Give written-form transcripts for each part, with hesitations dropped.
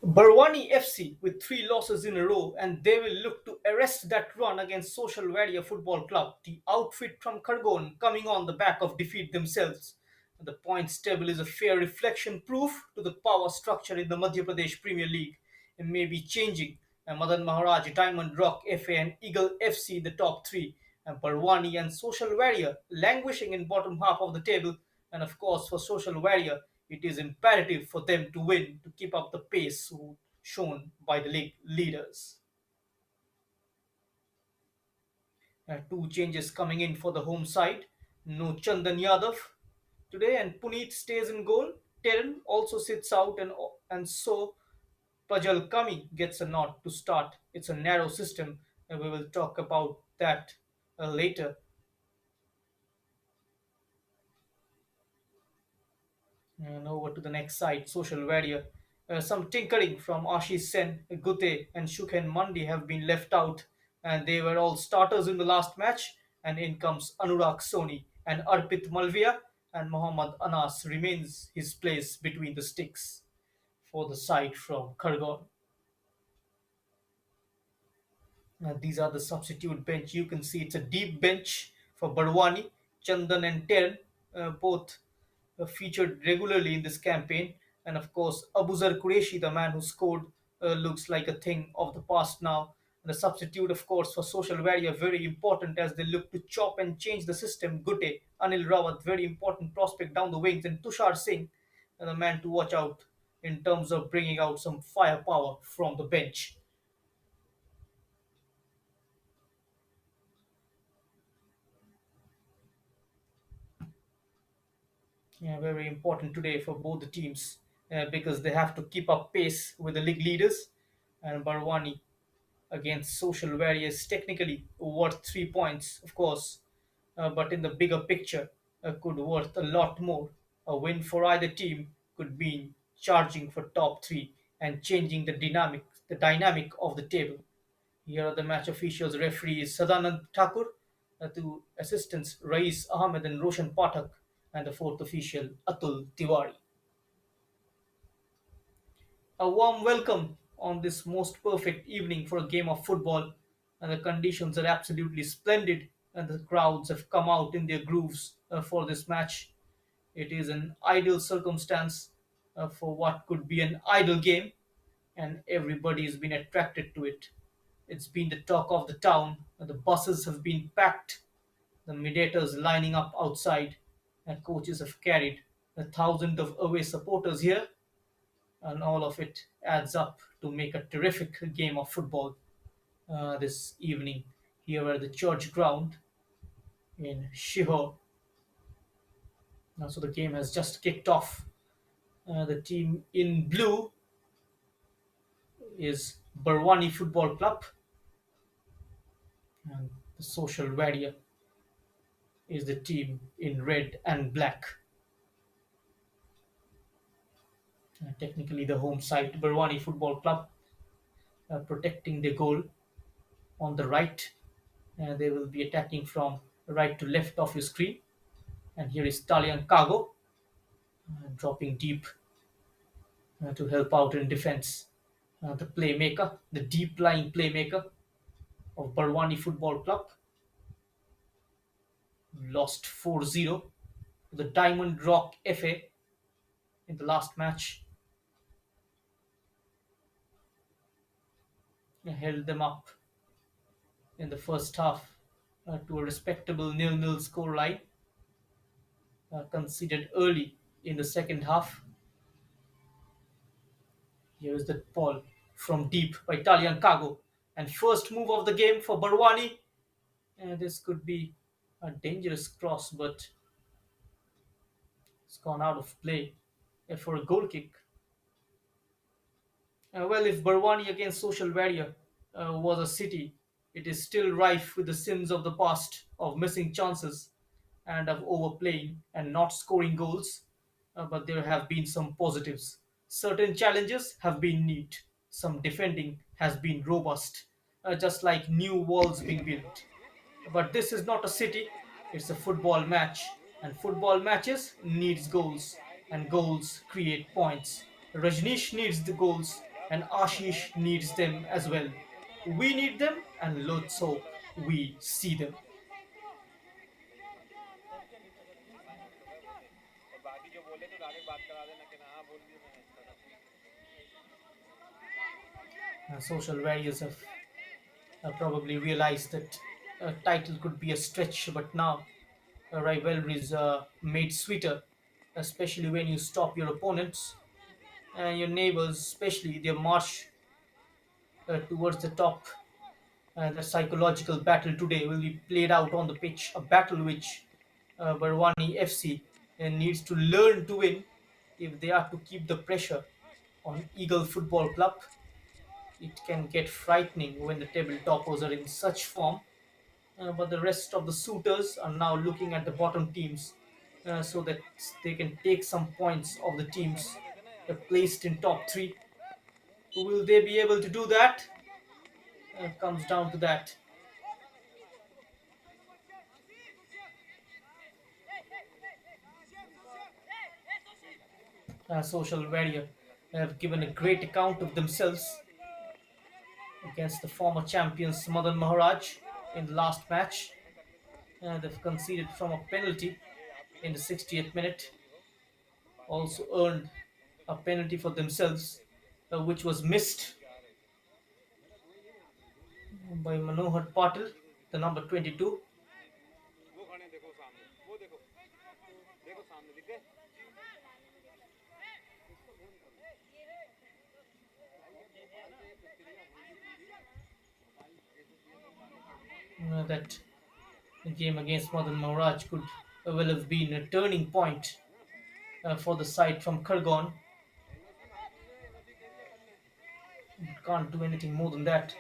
Barwani FC with three losses in a row, and they will look to arrest that run against Social Warrior Football Club, the outfit from Khargon coming on the back of defeat themselves. The points table is a fair reflection proof to the power structure in the Madhya Pradesh Premier League. It may be changing. Madan Maharaj, Diamond Rock FA, and Eagle FC the top three, and Barwani and Social Warrior languishing in bottom half of the table. And of course, for Social Warrior, it is imperative for them to win to keep up the pace shown by the league leaders. Two changes coming in for the home side. No Chandan Yadav today, and Puneet stays in goal. Teran also sits out, and so Pajal Kami gets a nod to start. It's a narrow system, and we will talk about that later. And over to the next side, social warrior. Some tinkering from Ashish Sen, Gute, and Shukhen Mandi have been left out, and they were all starters in the last match. And in comes Anurag Soni and Arpit Malvia, and Mohammad Anas remains his place between the sticks for the side from Khargon. These are the substitute bench. You can see it's a deep bench for Barwani, Chandan, and Ter, both featured regularly in this campaign. And of course, Abuzar Qureshi, the man who scored, looks like a thing of the past now. And the substitute, of course, for Social Warrior, very important as they look to chop and change the system. Gute, Anil Rawat, very important prospect down the wings, and Tushar Singh, the man to watch out in terms of bringing out some firepower from the bench. Yeah, very important today for both the teams because they have to keep up pace with the league leaders. And Barwani against Social Warriors technically worth 3 points, of course, but in the bigger picture could worth a lot more. A win for either team could mean charging for top three and changing the dynamic of the table. Here are the match officials. Referee is Sadanand Thakur, two assistants Rais Ahmed and Roshan Pathak, and the fourth official Atul Tiwari. A warm welcome on this most perfect evening for a game of football, and the conditions are absolutely splendid, and the crowds have come out in their grooves for this match. It is an ideal circumstance for what could be an idle game, and everybody has been attracted to it. It's been the talk of the town. The buses have been packed, the mediators lining up outside, and coaches have carried a thousand of away supporters here, and all of it adds up to make a terrific game of football this evening here at the church ground in Shihor. So the game has just kicked off. The team in blue is Barwani Football Club, and the Social Warrior is the team in red and black. Technically, the home side, Barwani Football Club, protecting the goal on the right. They will be attacking from right to left of your screen. And here is Talian Cargo dropping deep to help out in defense. The playmaker, the deep lying playmaker of Barwani Football Club, lost 4-0 to the Diamond Rock FA in the last match. Held them up in the first half to a respectable nil-nil scoreline, conceded early in the second half. Here is the ball from deep by Italian Cargo. And first move of the game for Barwani. This could be a dangerous cross, but it's gone out of play for a goal kick. Well, if Barwani against Social Warrior was a city, it is still rife with the sins of the past, of missing chances and of overplaying and not scoring goals. But there have been some positives. Certain challenges have been neat, some defending has been robust, just like new walls being built. But this is not a city, it's a football match, and football matches needs goals, and goals create points. Rajneesh needs the goals, and Ashish needs them as well. We need them, and let's hope we see them. Social warriors have probably realized that a title could be a stretch, but now rivalries are made sweeter, especially when you stop your opponents and your neighbors, especially their march towards the top. The psychological battle today will be played out on the pitch, a battle which Barwani FC needs to learn to win if they are to keep the pressure on Eagle Football Club. It can get frightening when the table toppers are in such form, but the rest of the suitors are now looking at the bottom teams so that they can take some points of the teams placed in top three. Will they be able to do that? Comes down to that. Social warrior have given a great account of themselves against the former champions Madan Maharaj in the last match. They've conceded from a penalty in the 60th minute, also earned a penalty for themselves, which was missed by Manohar Patil, the number 22. That game against Madan Maharaj could well have been a turning point for the side from Khargon. Can't do anything more than that.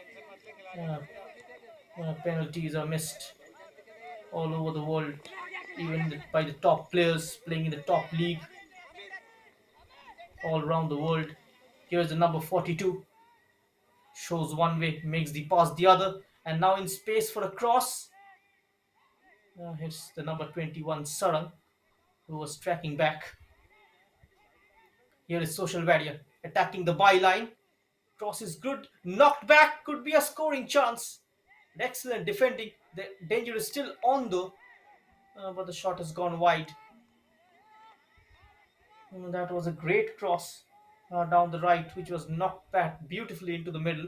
Uh, Penalties are missed all over the world, even by the top players playing in the top league all around the world. Here's the number 42, shows one way, makes the pass the other, and now in space for a cross. Hits the number 21, Sarang, who was tracking back. Here is Social Warrior attacking the byline. Cross is good, knocked back, could be a scoring chance. Excellent defending. The danger is still on though, but the shot has gone wide. That was a great cross down the right, which was knocked back beautifully into the middle.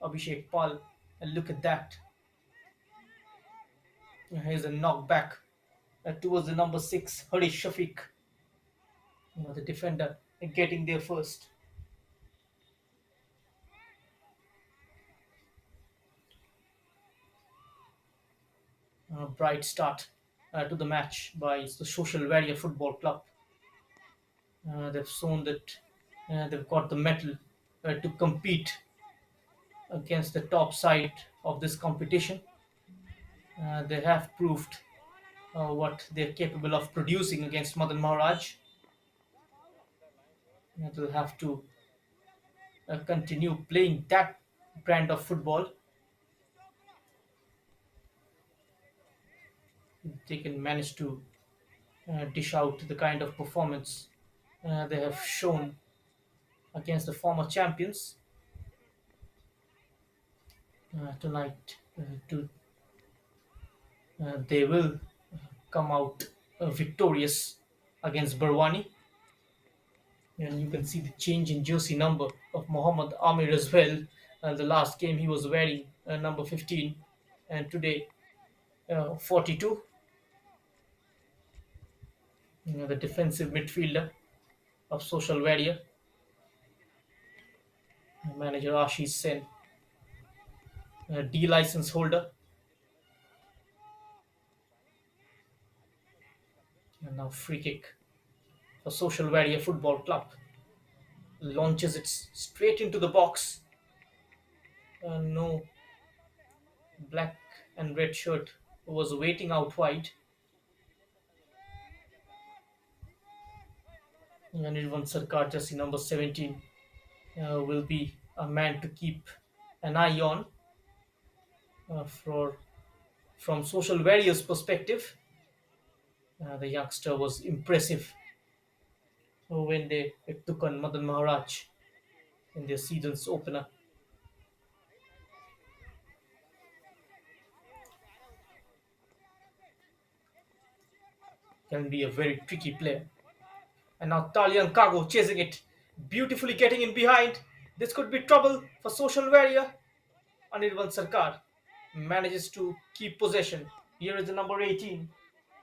Abhishek Pal, and look at that. Here's a knockback towards the number 6, Harish Shafiq, the defender, getting there first. Bright start to the match by the Social Warrior Football Club. They've shown that they've got the mettle to compete against the top side of this competition. They have proved what they're capable of producing against Madan Maharaj. They'll have to continue playing that brand of football. They can manage to dish out the kind of performance they have shown against the former champions tonight. They will come out victorious against Barwani. And you can see the change in jersey number of Mohammad Amir as well. The last game he was wearing number 15, and today 42. The defensive midfielder of Social Warrior, manager Ashish Sen, D license holder, and now free kick for Social Warrior Football Club. Launches it straight into the box. No black and red shirt was waiting out wide. And Nirvan Sarkar, jersey number 17, will be a man to keep an eye on for from Social Warriors' perspective. The youngster was impressive when they took on Madan Maharaj in their season's opener. Can be a very tricky player. And now Talian Kago chasing it, beautifully getting in behind. This could be trouble for social warrior. Anirban Sarkar manages to keep possession. Here is the number 18,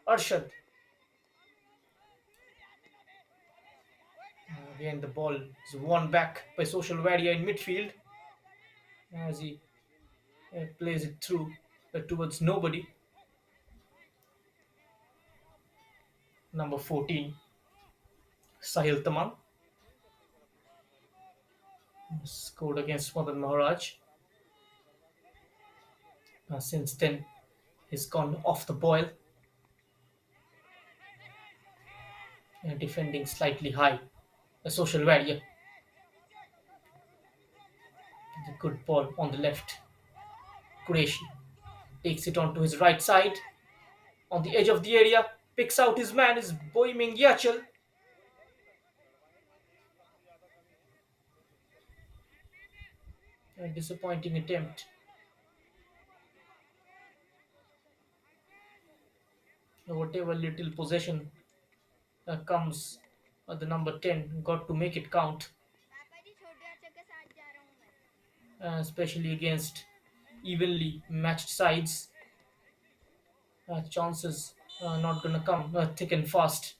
Arshad. Again, the ball is won back by social warrior in midfield as he plays it through towards nobody. Number 14, Sahil Tamang, scored against Madan Maharaj. Since then, he's gone off the boil, defending slightly high. A social warrior. The good ball on the left. Qureshi takes it onto his right side. On the edge of the area, picks out his man is Boiming Yachal. A disappointing attempt. Whatever little possession comes, the number 10 got to make it count, especially against evenly matched sides. Chances are not going to come thick and fast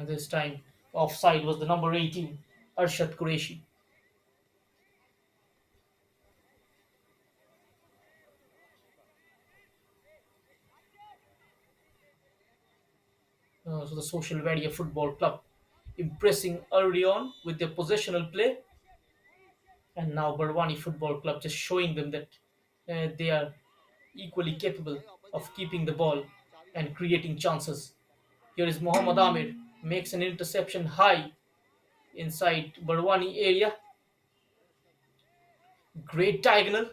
this time. Offside was the number 18, Arshad Qureshi. So the Social Media Football Club impressing early on with their possessional play, and now Barwani Football Club just showing them that they are equally capable of keeping the ball and creating chances. Here is Mohammad Amir makes an interception high inside Barwani area. Great diagonal.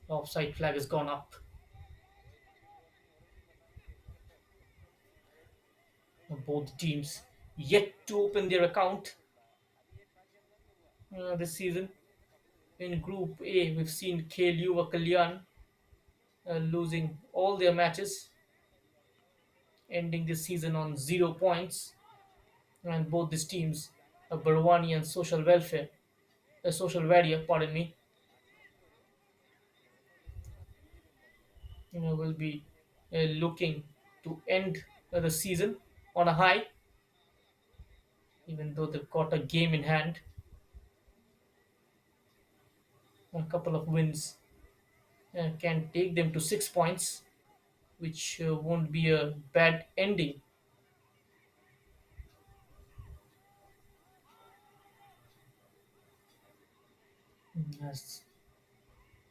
Offside flag has gone up. Both teams yet to open their account this season. In Group A, we've seen Yuva Kalyan losing all their matches, ending this season on 0 points. And both these teams, Barwani and Social Warrior, pardon me, will be looking to end the season on a high, even though they've got a game in hand, a couple of wins can take them to 6 points, which won't be a bad ending. As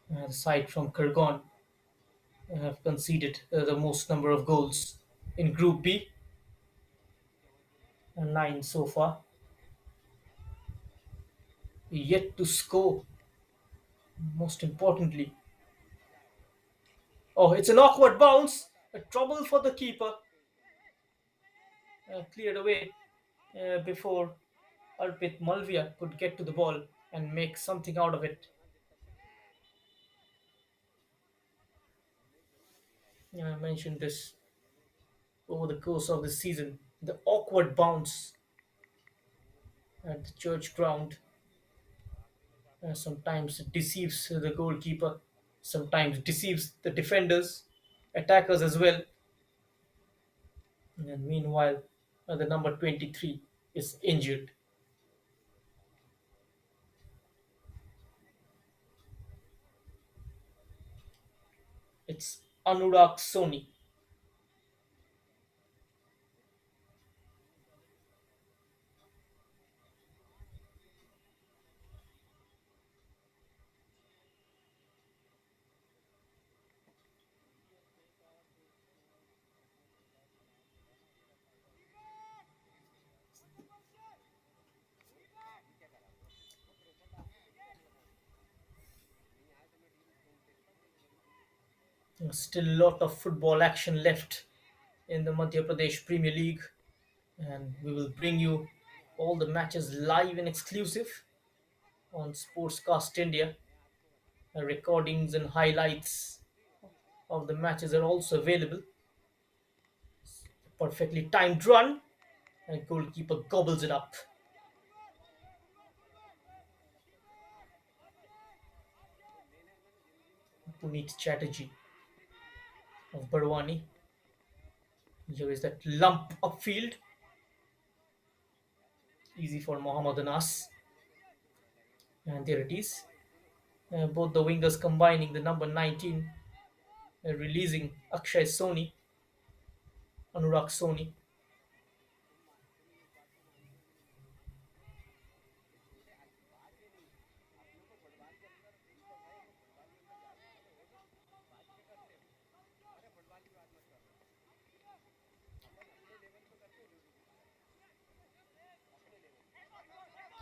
the side from Kurgan have conceded the most number of goals in Group B, 9 so far. Yet to score, most importantly. Oh, it's an awkward bounce. A trouble for the keeper. Cleared away before Arpit Malvia could get to the ball and make something out of it. I mentioned this over the course of the season. The awkward bounce at the church ground sometimes deceives the goalkeeper, sometimes deceives the defenders, attackers as well. And meanwhile, the number 23 is injured. It's Anurag Soni. Still a lot of football action left in the Madhya Pradesh Premier League, and we will bring you all the matches live and exclusive on Sportscast India. Recordings and highlights of the matches are also available. Perfectly timed run, and goalkeeper gobbles it up. Puneet Chatterjee of Barwani. Here is that lump upfield, easy for Mohammad Anas. And there it is. Both the wingers combining the number 19, releasing Akshay Soni, Anurag Soni.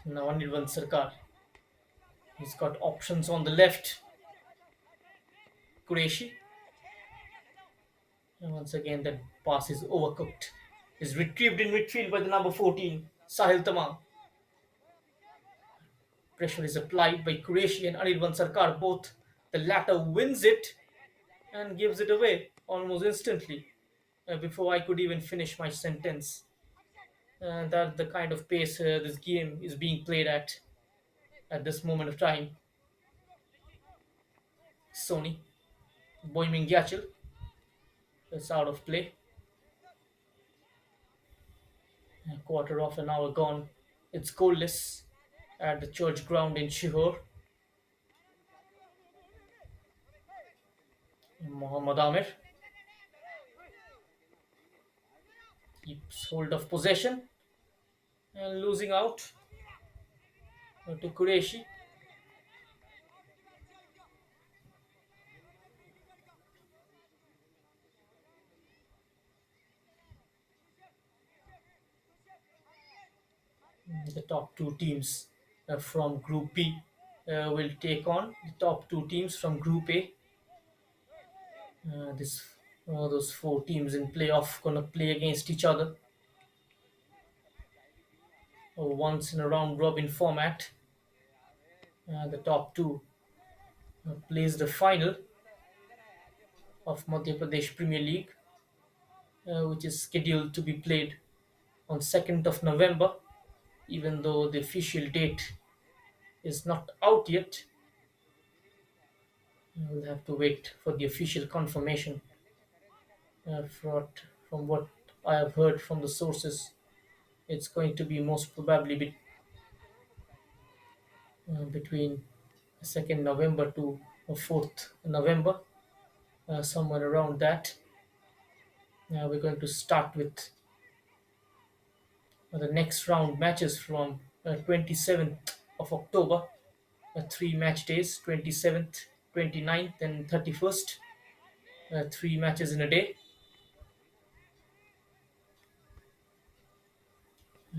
Now Anirban Sarkar. He's got options on the left. Qureshi. And once again, that pass is overcooked. Is retrieved in midfield by the number 14, Sahil Tamam. Pressure is applied by Qureshi and Anirban Sarkar. Both the latter wins it and gives it away almost instantly before I could even finish my sentence. That's the kind of pace this game is being played at this moment of time. Sony, Boiming Gyachil is out of play. A quarter of an hour gone. It's goalless at the church ground in Shihor. Mohammad Amir keeps hold of possession and losing out to Qureshi. The top two teams from Group B will take on the top two teams from Group A. Those four teams in playoff gonna play against each other once in a round robin format. The top two plays the final of Madhya Pradesh Premier League, which is scheduled to be played on 2nd of November, even though the official date is not out yet. We'll have to wait for the official confirmation. From what I have heard from the sources, it's going to be most probably between 2nd November to 4th November, somewhere around that. We're going to start with the next round matches from 27th of October, three match days, 27th, 29th, and 31st, three matches in a day.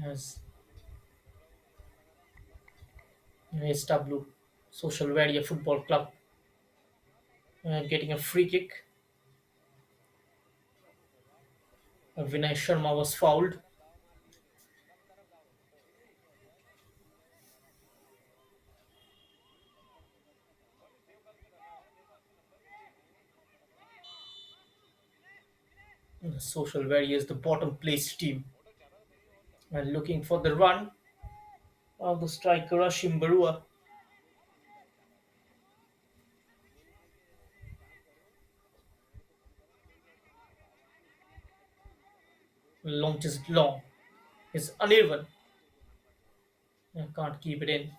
As SW Social Media Football Club getting a free kick. Vinay Sharma was fouled. The Social Media is the bottom placed team and looking for the run of the striker Rashim Barua. Launches it long. It's uneven. Can't keep it in.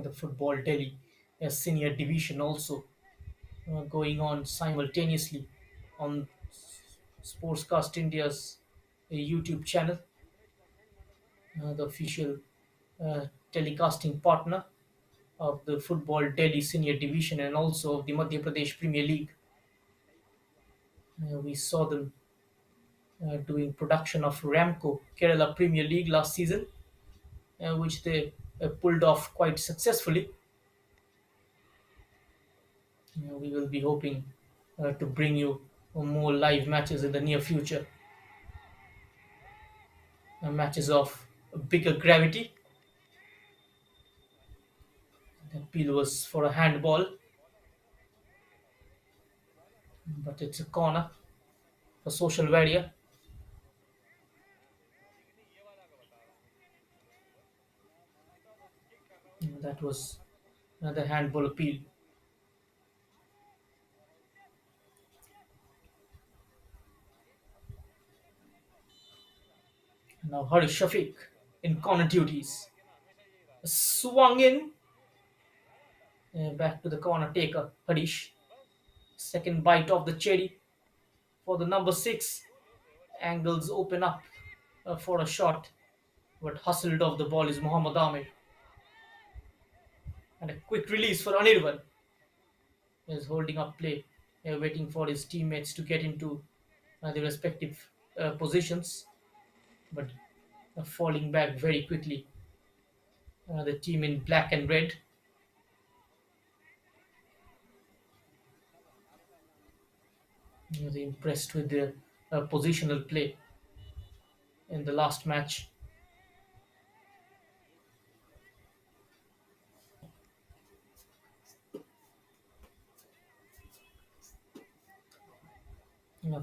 The Football Delhi senior division also going on simultaneously on Sportscast India's YouTube channel, the official telecasting partner of the Football Delhi Senior Division and also of the Madhya Pradesh Premier League. We saw them doing production of Ramco Kerala Premier League last season, which they pulled off quite successfully. We will be hoping to bring you more live matches in the near future, matches of bigger gravity. The appeal was for a handball, but it's a corner for social media. That was another handball appeal. Now Harish Shafiq in corner duties. Swung in, back to the corner taker, Harish. Second bite of the cherry for the number 6. Angles open up for a shot, but hustled off the ball is Mohammad Amir. And a quick release for Anirban. Is holding up play, waiting for his teammates to get into their respective positions, but falling back very quickly. The team in black and red, they impressed with their positional play in the last match.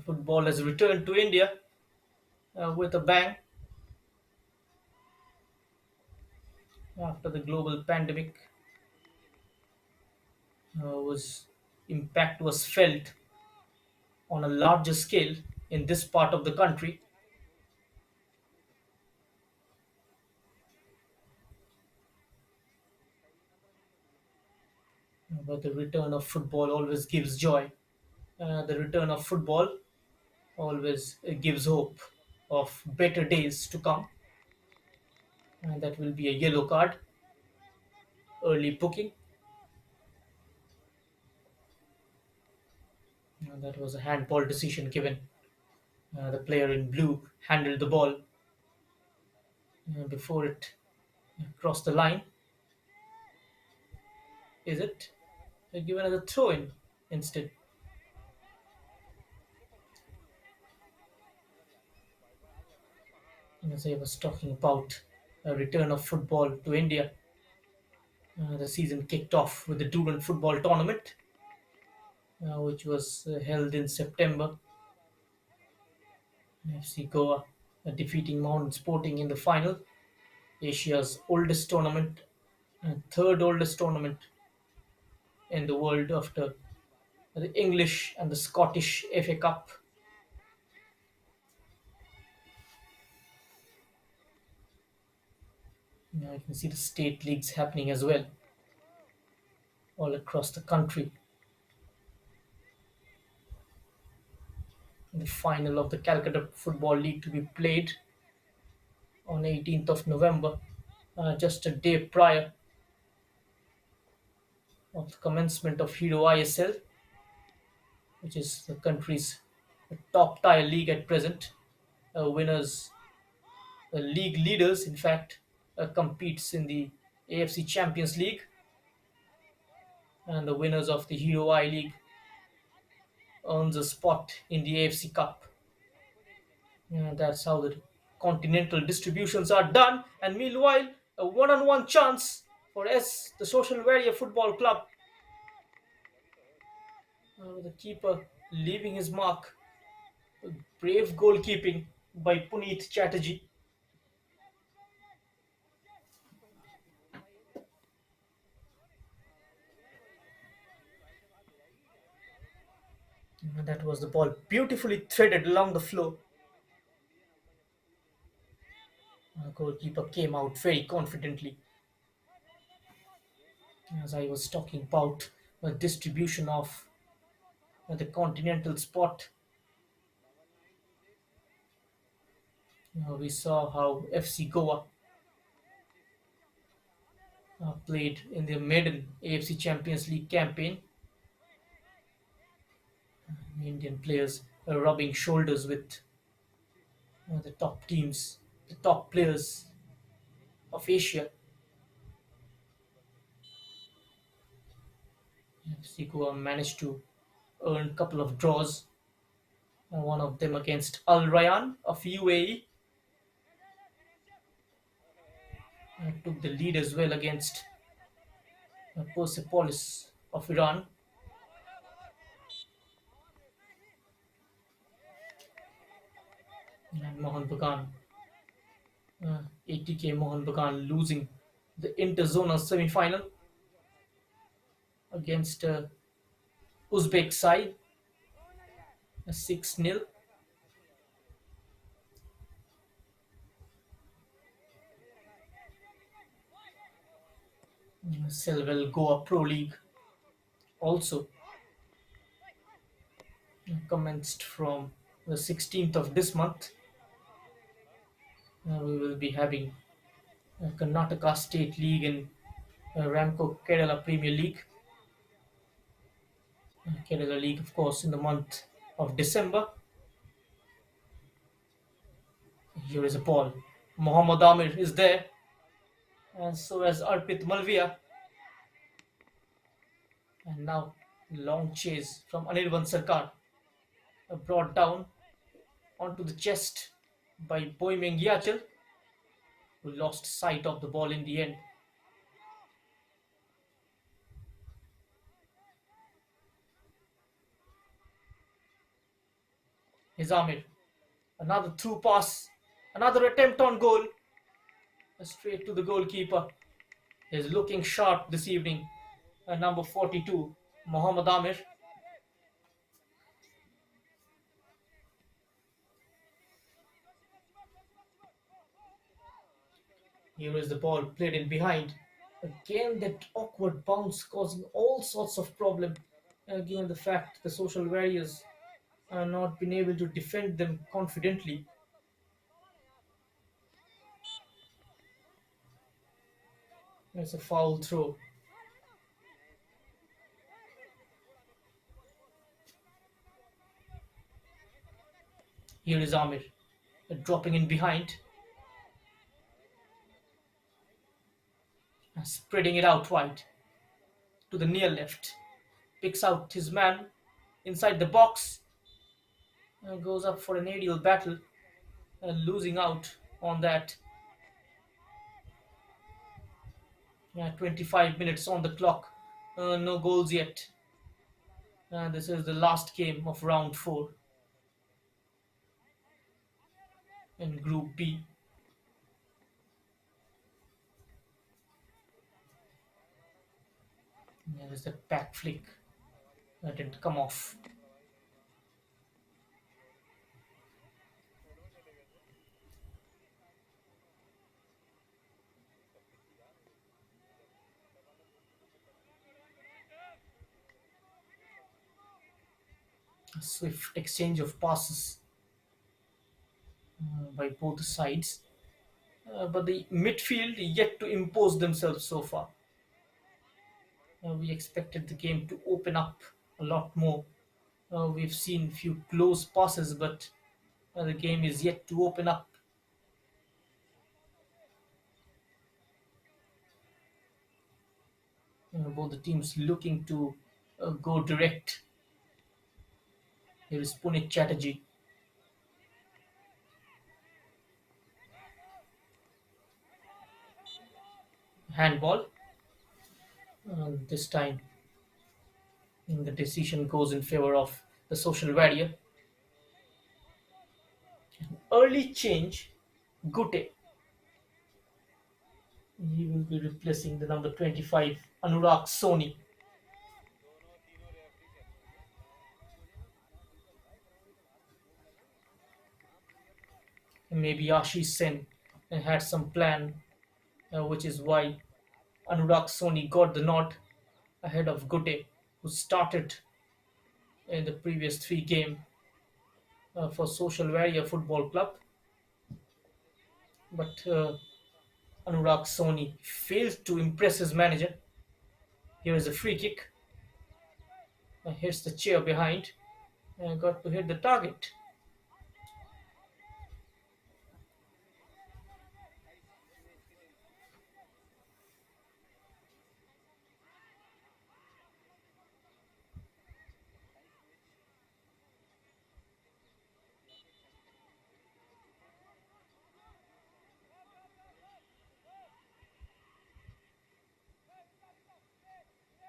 Football has returned to India with a bang after the global pandemic was impact was felt on a larger scale in this part of the country. But the return of football always gives joy. The return of football always gives hope of better days to come. And that will be a yellow card, early booking. That was a handball decision given. The player in blue handled the ball before it crossed the line. Is it given as a throw in instead? As I was talking about a return of football to India, the season kicked off with the Durand football tournament, which was held in September. FC Goa defeating Mountain Sporting in the final, Asia's oldest tournament and third oldest tournament in the world after the English and the Scottish FA Cup. Now you can see the state leagues happening as well all across the country. The final of the Calcutta Football League to be played on 18th of November, just a day prior of the commencement of Hero ISL, which is the country's top tier league at present. Winners, the league leaders, in fact, competes in the AFC Champions League, and the winners of the Hero I League earns a spot in the AFC Cup. That's how the continental distributions are done. And meanwhile, a one-on-one chance for the Social Warrior Football Club. The keeper leaving his mark. Brave goalkeeping by Puneet Chatterjee. And that was the ball beautifully threaded along the floor. The goalkeeper came out very confidently. As I was talking about the distribution of the continental spot, we saw how FC Goa played in their maiden AFC Champions League campaign. Indian players rubbing shoulders with The top teams, the top players of Asia. Mexico managed to earn a couple of draws. One of them against Al Rayyan of UAE. Took the lead as well against Persepolis of Iran. And Mohan Bagan, 80k Mohan Bagan losing the interzonal semi-final against Uzbek side 6-0. Selvel Goa Pro League also commenced from the 16th of this month. We will be having Karnataka State League and Ramco Kerala Premier League. Kerala League, of course, in the month of December. Here is a ball. Mohammad Amir is there, and so as Arpit Malviya. And now, long chase from Anirban Sarkar, brought down onto the chest by Boimeng Yachal, who lost sight of the ball in the end. Here's Amir. Another through pass. Another attempt on goal. Straight to the goalkeeper. He's looking sharp this evening. Number 42, Mohammad Amir. Here is the ball played in behind. Again, that awkward bounce causing all sorts of problem. Given the fact the social warriors are not been able to defend them confidently. It's a foul throw. Here is Amir, dropping in behind, spreading it out wide to the near left. Picks out his man inside the box, goes up for an aerial battle, losing out on that. 25 minutes on the clock, no goals yet. This is the last game of round 4 in Group B. There is that back flick that didn't come off. A swift exchange of passes by both sides. But the midfield yet to impose themselves so far. We expected the game to open up a lot more. We've seen few close passes, but the game is yet to open up. Both the teams looking to go direct. Here is Punit Chatterjee. Handball. This time, the decision goes in favor of the social warrior. Early change, Gute. He will be replacing the number 25, Anurag Soni. Maybe Ashish Sen had some plan, which is why Anurag Soni got the nod ahead of Gute, who started in the previous 3 games for Social Warrior Football Club. But Anurag Soni failed to impress his manager. Here is a free kick. Hits the chair behind. Got to hit the target.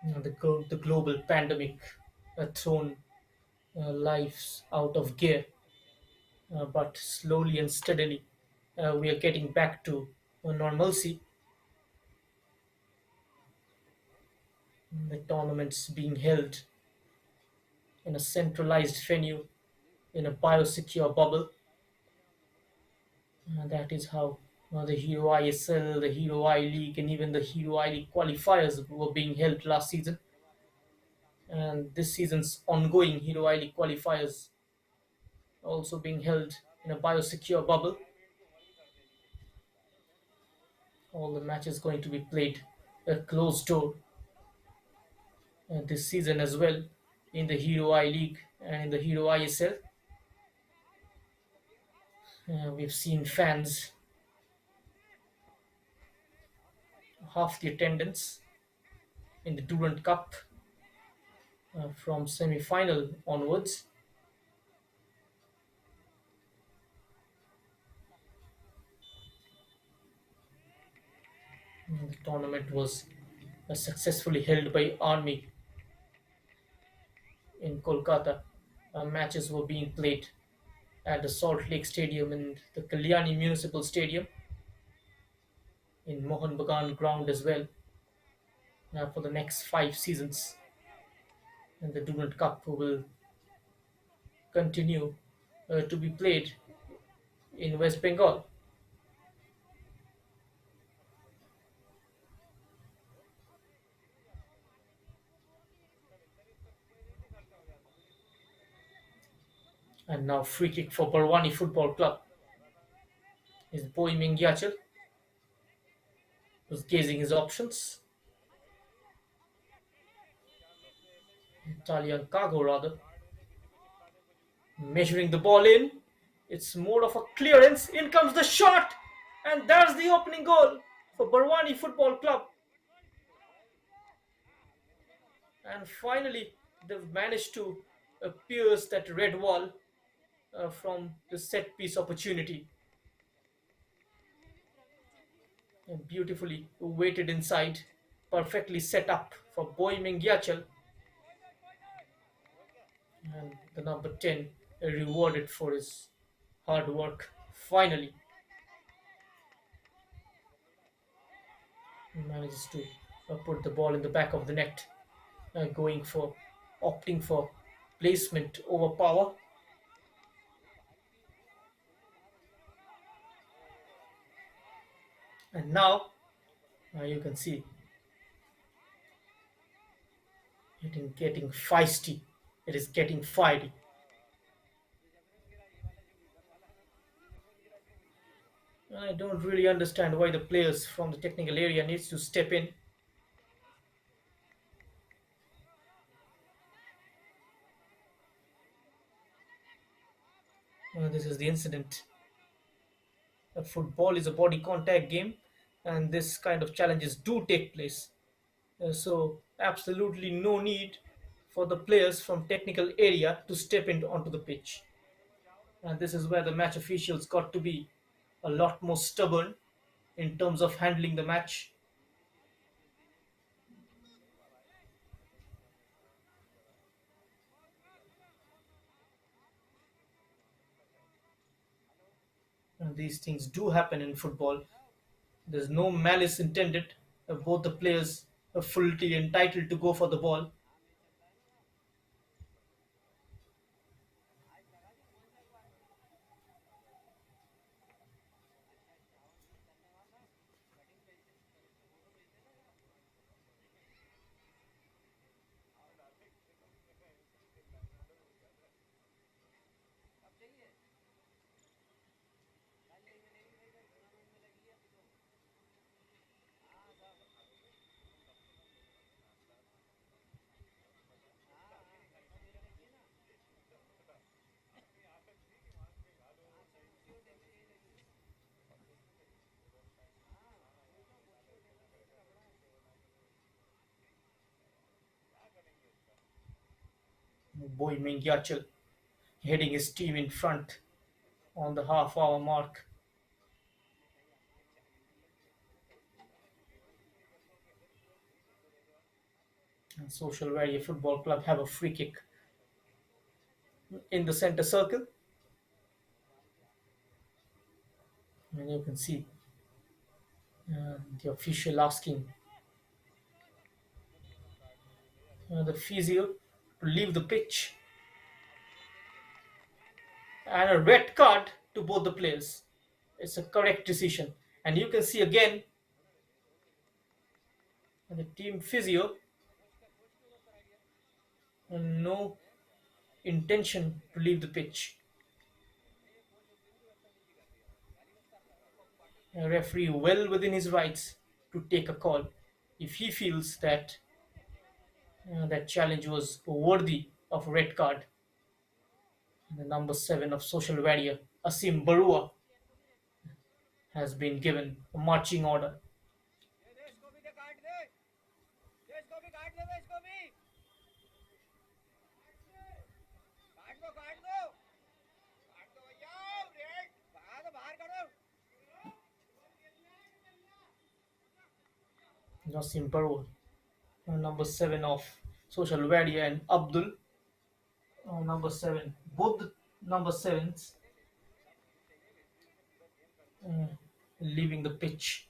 The global pandemic thrown lives out of gear, but slowly and steadily we are getting back to normalcy. The tournaments being held in a centralized venue in a biosecure bubble. That is how the Hero ISL, the Hero I League, and even the Hero I League qualifiers were being held last season. And this season's ongoing Hero I League qualifiers also being held in a biosecure bubble. All the matches going to be played closed door this season as well in the Hero I League and in the Hero ISL. We've seen fans, half the attendance in the Durand Cup from semi-final onwards. The tournament was successfully held by Army in Kolkata. Matches were being played at the Salt Lake Stadium and the Kalyani Municipal Stadium in Mohan Bagan ground as well for the next 5 seasons. And the Durand Cup will continue to be played in West Bengal. And now free kick for Barwani Football Club is Boy Mingyachal, who's gazing his options. Italian cargo rather. Measuring the ball in. It's more of a clearance. In comes the shot. And there's the opening goal for Barwani Football Club. And finally, they've managed to pierce that red wall from the set piece opportunity. And beautifully weighted inside, perfectly set up for Boy Mengyachal. And the number 10 rewarded for his hard work. Finally, he manages to put the ball in the back of the net, going for opting for placement over power. And now you can see getting feisty. It is getting fiery. I don't really understand why the players from the technical area needs to step in. This is the incident. Football is a body contact game, and this kind of challenges do take place. So, absolutely no need for the players from technical area to step onto the pitch. And this is where the match officials got to be a lot more stubborn in terms of handling the match. And these things do happen in football. There's no malice intended. Both the players are fully entitled to go for the ball. Boy Mengyachal heading his team in front on the half-hour mark. Social Warrior Football Club have a free kick in the center circle, and you can see the official asking the physio to leave the pitch, and a red card to both the players. It's a correct decision, and you can see again the team physio, no intention to leave the pitch. A referee well within his rights to take a call if he feels that that challenge was worthy of a red card. The number 7 of Social Warrior, Asim Barua, has been given a marching order. Asim Barua, number 7 of Social Warrior, and Abdul, number 7. Both the number 7s uh, leaving the pitch.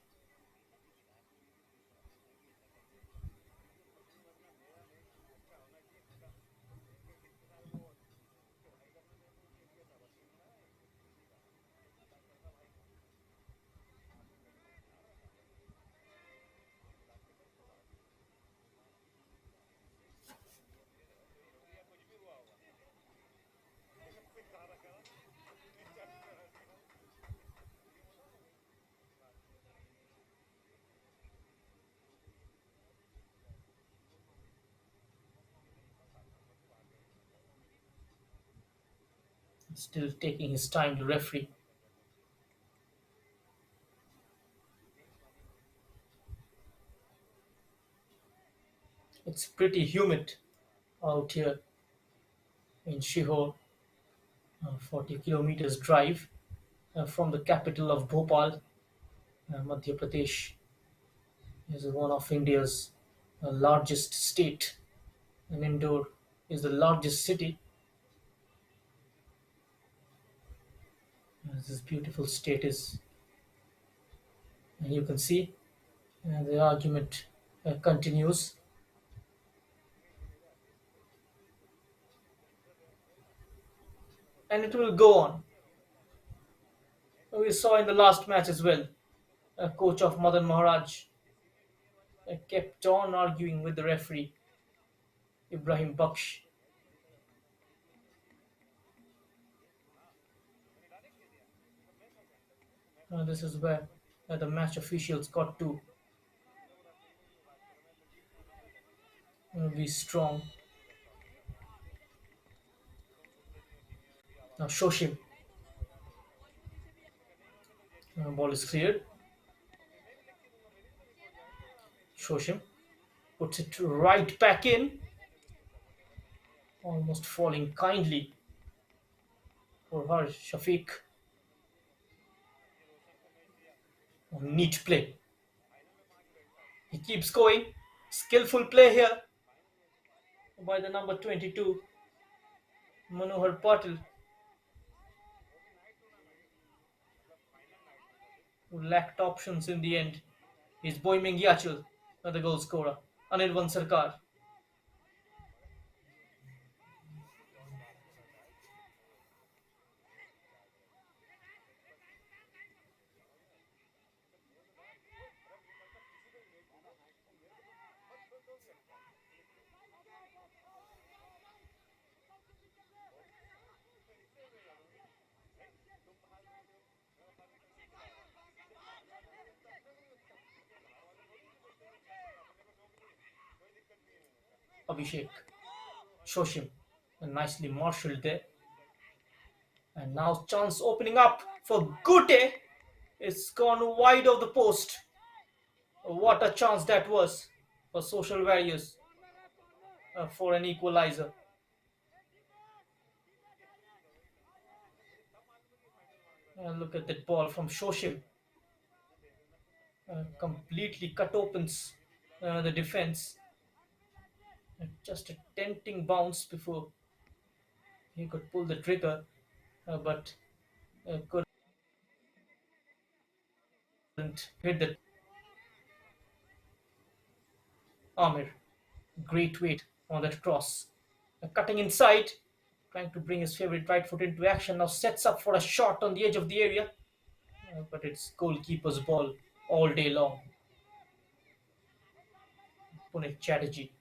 Still taking his time, the referee. It's pretty humid out here in Shihor, 40 kilometers drive from the capital of Bhopal. Madhya Pradesh is one of India's largest state, and Indore is the largest city. This beautiful state is, and you can see the argument continues, and it will go on. We saw in the last match as well, a coach of Madan Maharaj kept on arguing with the referee, Ibrahim Baksh. This is where the match officials got to be strong. Now Shoshim, ball is cleared. Shoshim puts it right back in, almost falling kindly for her. Shafiq, neat play. He keeps going. Skillful play here by the number 22, Manohar Patil, who lacked options in the end. He's Boiming Yachal, the goal scorer. Anirvan Sarkar. Abhishek. Shoshim. Nicely marshaled there. And now chance opening up for Gute. It's gone wide of the post. What a chance that was for Social Warriors for an equalizer. Look at that ball from Shoshim. Completely cut opens the defense. Just a tempting bounce before he could pull the trigger, but couldn't hit the Amir. Great weight on that cross. Cutting inside, trying to bring his favorite right foot into action. Now sets up for a shot on the edge of the area, but it's goalkeeper's ball all day long. Puneet Chatterjee.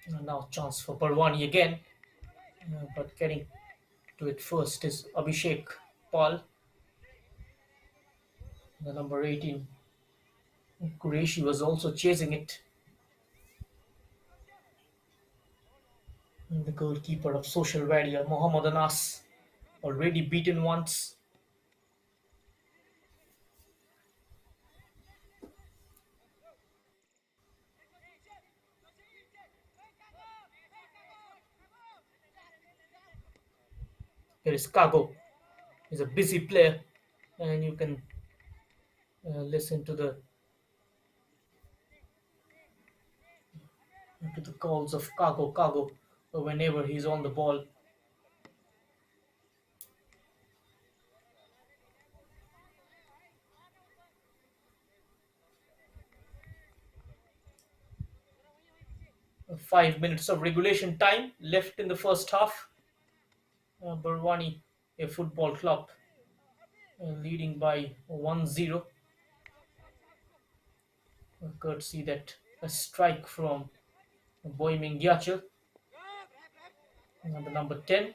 And now chance for Barwani again, but getting to it first is Abhishek Paul, the number 18. Qureshi was also chasing it. And the goalkeeper of Social Warrior, Mohammad Anas, already beaten once. Here is Kago. He's a busy player, and you can listen to the calls of Kago whenever he's on the ball. 5 minutes of regulation time left in the first half. Barwani, a football club, leading by 1-0, courtesy that a strike from Boiming Gyachel, the number 10,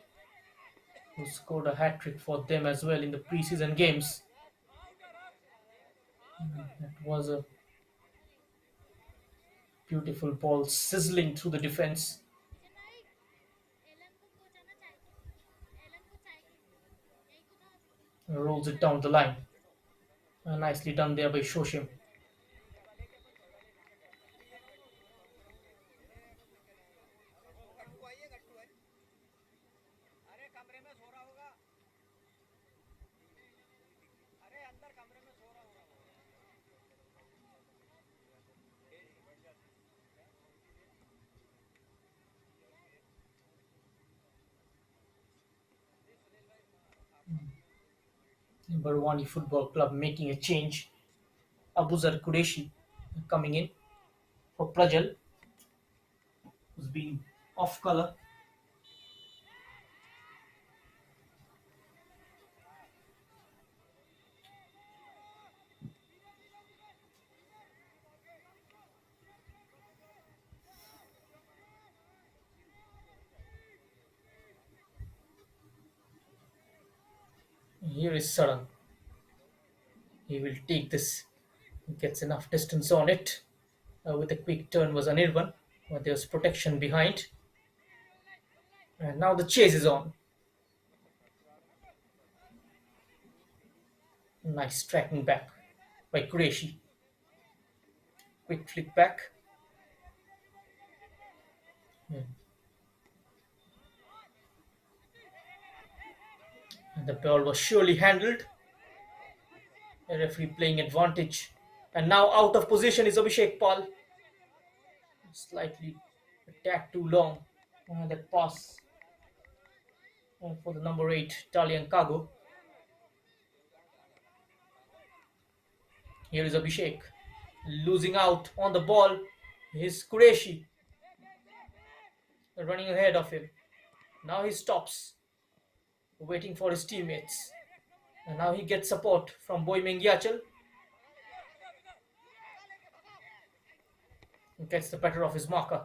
who scored a hat trick for them as well in the preseason games. That was a beautiful ball sizzling through the defense. Rolls it down the line. Nicely done there by Shoshim. Barwani Football Club making a change. Abuzar Qureshi coming in for Prajal, who's been off color. Here is Saran. He will take this. He gets enough distance on it. With a quick turn was Anirban, but there's protection behind. And now the chase is on. Nice tracking back by Qureshi. Quick flick back. Yeah. And the ball was surely handled. The referee playing advantage. And now out of position is Abhishek Pal. Slightly attacked too long. That pass for the number 8, Talian Kago. Here is Abhishek. Losing out on the ball. Here's Qureshi running ahead of him. Now he stops, waiting for his teammates. And now he gets support from Boy Mengyachal and gets the better of his marker.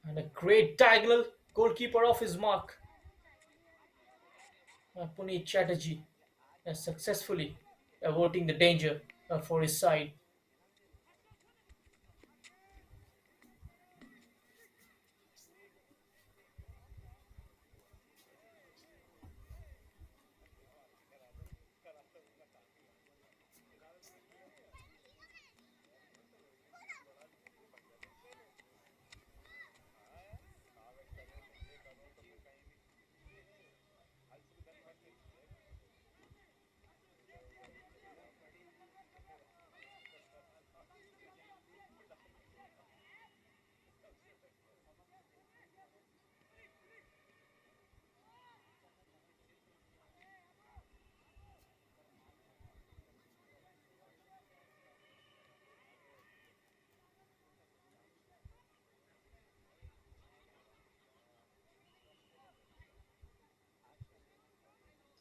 And a great diagonal, goalkeeper off his mark. Puneet Chatterjee successfully averting the danger for his side.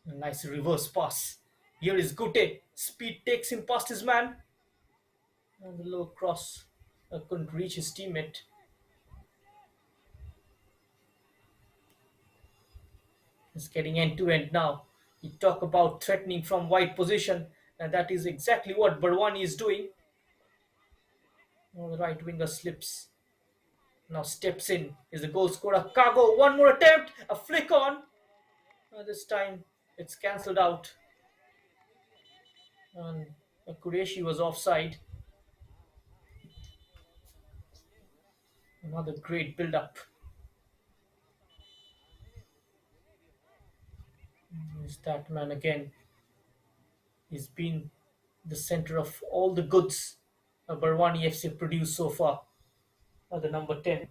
A nice reverse pass. Here is Gute. Speed takes him past his man. And the low cross couldn't reach his teammate. It's getting end to end now. You talk about threatening from wide position, and that is exactly what Barwani is doing. The right winger slips. Now steps in. Is the goal scorer Kago? One more attempt. A flick on. This time it's cancelled out. And Qureshi was offside. Another great build up. Is that man again? He's been the center of all the goods Barwani FC produced so far. The number 10,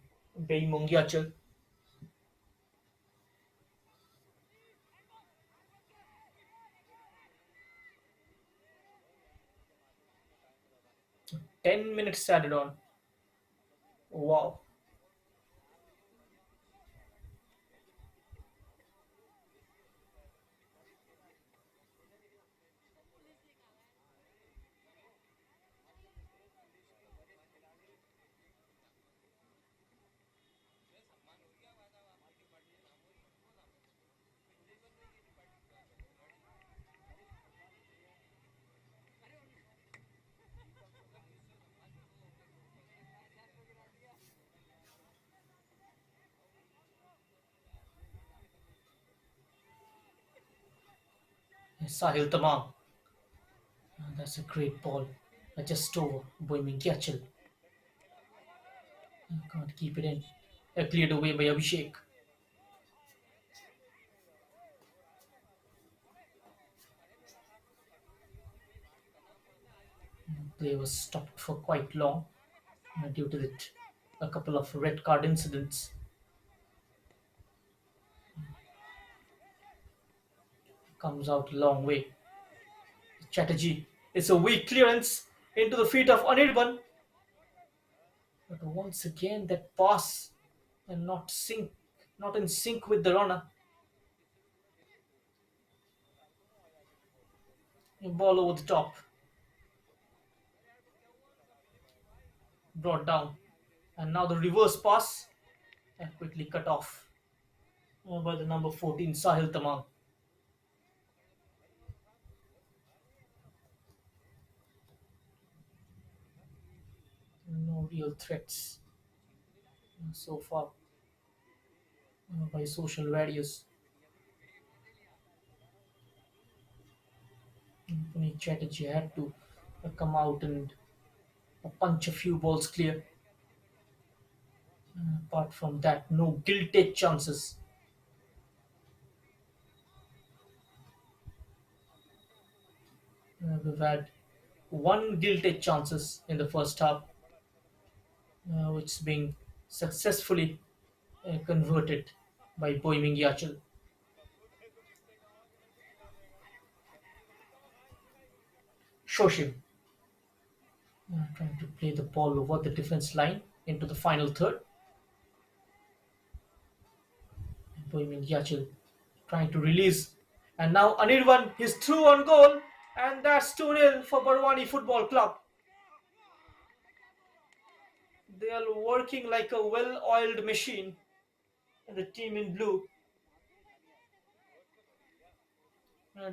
Bei Mungyachal. 10 minutes added on. Wow. Sahil Tamam. That's a great ball. Just over. Boiming Gyachel. Can't keep it in. Cleared away by Abhishek. Play was stopped for quite long due to it. A couple of red card incidents. Comes out a long way. Chatterjee. It's a weak clearance into the feet of Anirban. But once again, that pass and not in sync with the runner. Ball over the top. Brought down. And now the reverse pass and quickly cut off by the number 14 Sahil Tamang. No real threats so far by social various. Puneet Chatterjee had to come out and punch a few balls clear. Apart from that, no gilt-edged chances. We've had one gilt-edged chances in the first half, which is being successfully converted by Boiming Yachal. Shoshim trying to play the ball over the defense line into the final third. Boiming Yachal trying to release And now Anirvan is through on goal, and that's 2-0 for Barwani Football Club. They are working like a well-oiled machine, and the team in blue,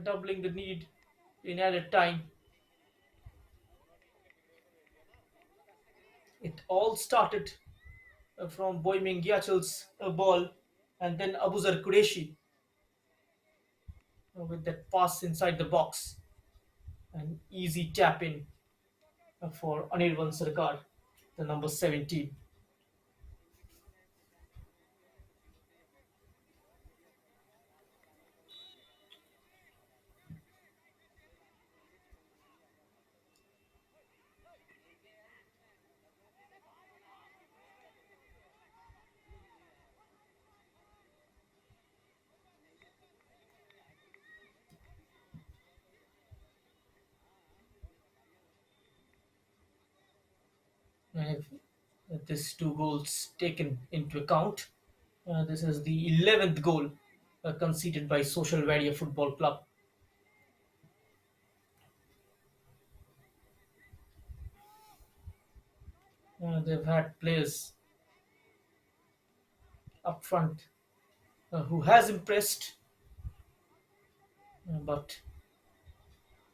doubling the lead in added time. It all started from Boyming Gyachel's ball, and then Abuzar Qureshi with that pass inside the box. An easy tap in for Anirvan Sarkar, the number 17. Have these two goals taken into account. This is the 11th goal conceded by Social Warrior Football Club. They've had players up front who has impressed, but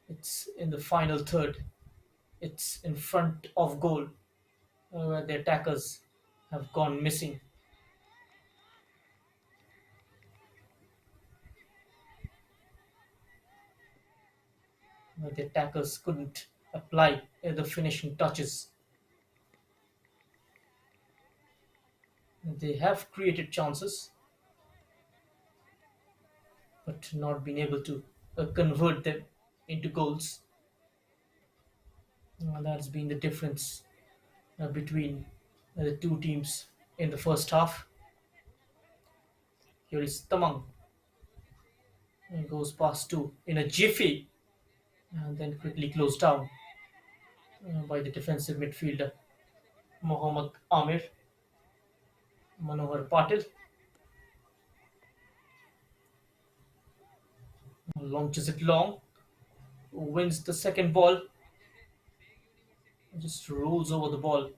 it's in the final third. It's in front of goal where the attackers have gone missing. The attackers couldn't apply the finishing touches. They have created chances, but not been able to convert them into goals. That's been the difference between the two teams in the first half. Here is Tamang and goes past two in a jiffy and then quickly closed down by the defensive midfielder Mohammad Amir. Manohar Patil launches it long, wins the second ball, just rolls over the ball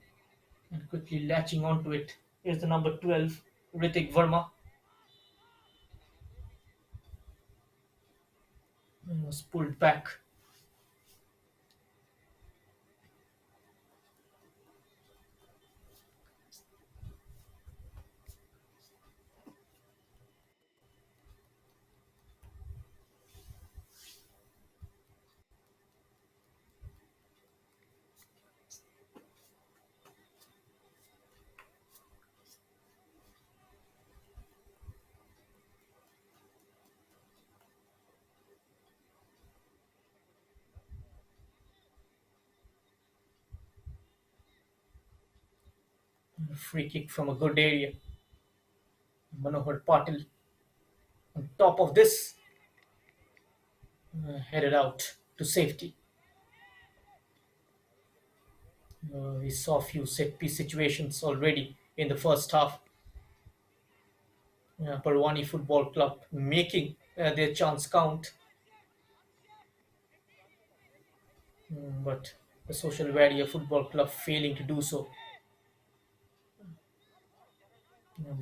and quickly latching onto it. Here's the number 12, Ritik Verma. Was pulled back. Free kick from a good area. Manohar Patil on top of this, headed out to safety. We saw a few set piece situations already in the first half. Barwani Football Club making their chance count, but the Social Warrior Football Club failing to do so.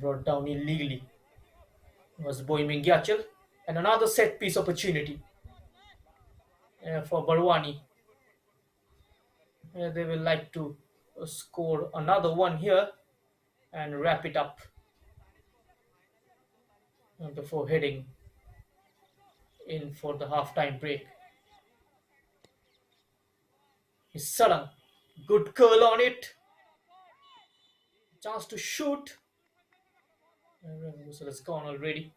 Brought down illegally was Boyming Gyachel, and another set piece opportunity for Barwani. They will like to score another one here and wrap it up before heading in for the half-time break. Is Sarang. Good curl on it. Chance to shoot. Whistle has gone already.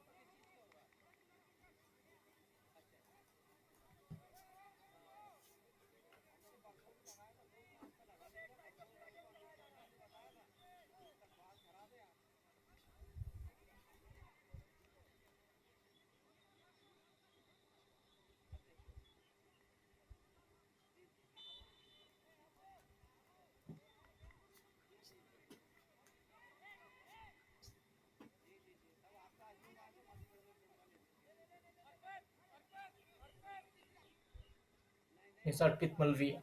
Is Arpit Malviya.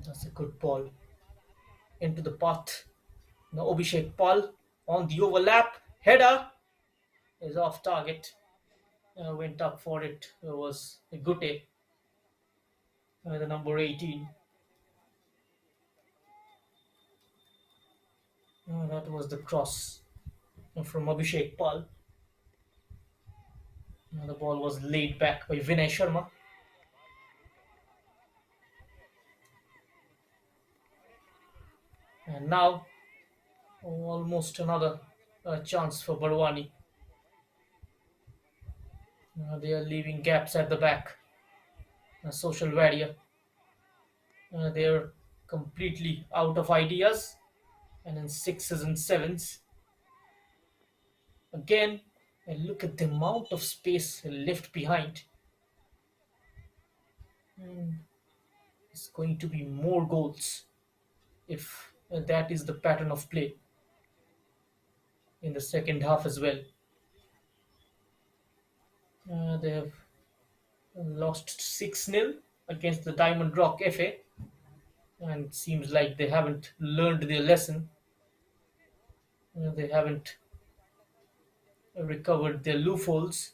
That's a good ball into the path. Now Abhishek Pal on the overlap. Header is off target. Went up for it. It was Gute, the number 18. That was the cross from Abhishek Pal. The ball was laid back by Vinay Sharma. And now almost another chance for Barwani. They are leaving gaps at the back. Social barrier. They are completely out of ideas. And in sixes and sevens, again, and look at the amount of space left behind. It's going to be more goals if that is the pattern of play in the second half as well. They have lost 6-0 against the Diamond Rock FA, and it seems like they haven't learned their lesson. They haven't recovered their loopholes.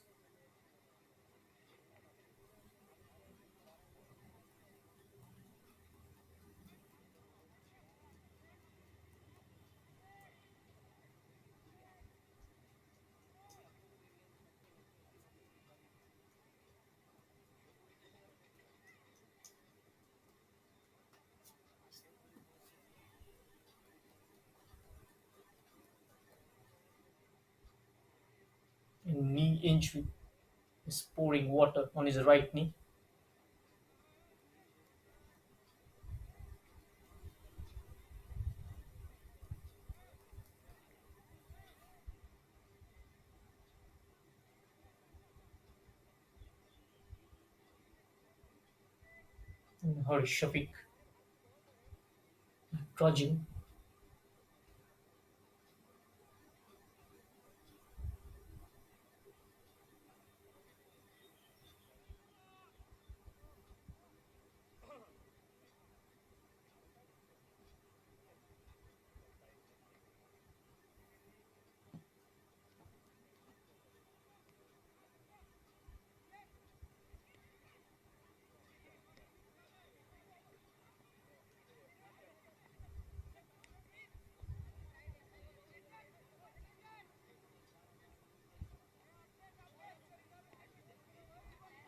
Knee injury is pouring water on his right knee. And Harish Shafiq trudging.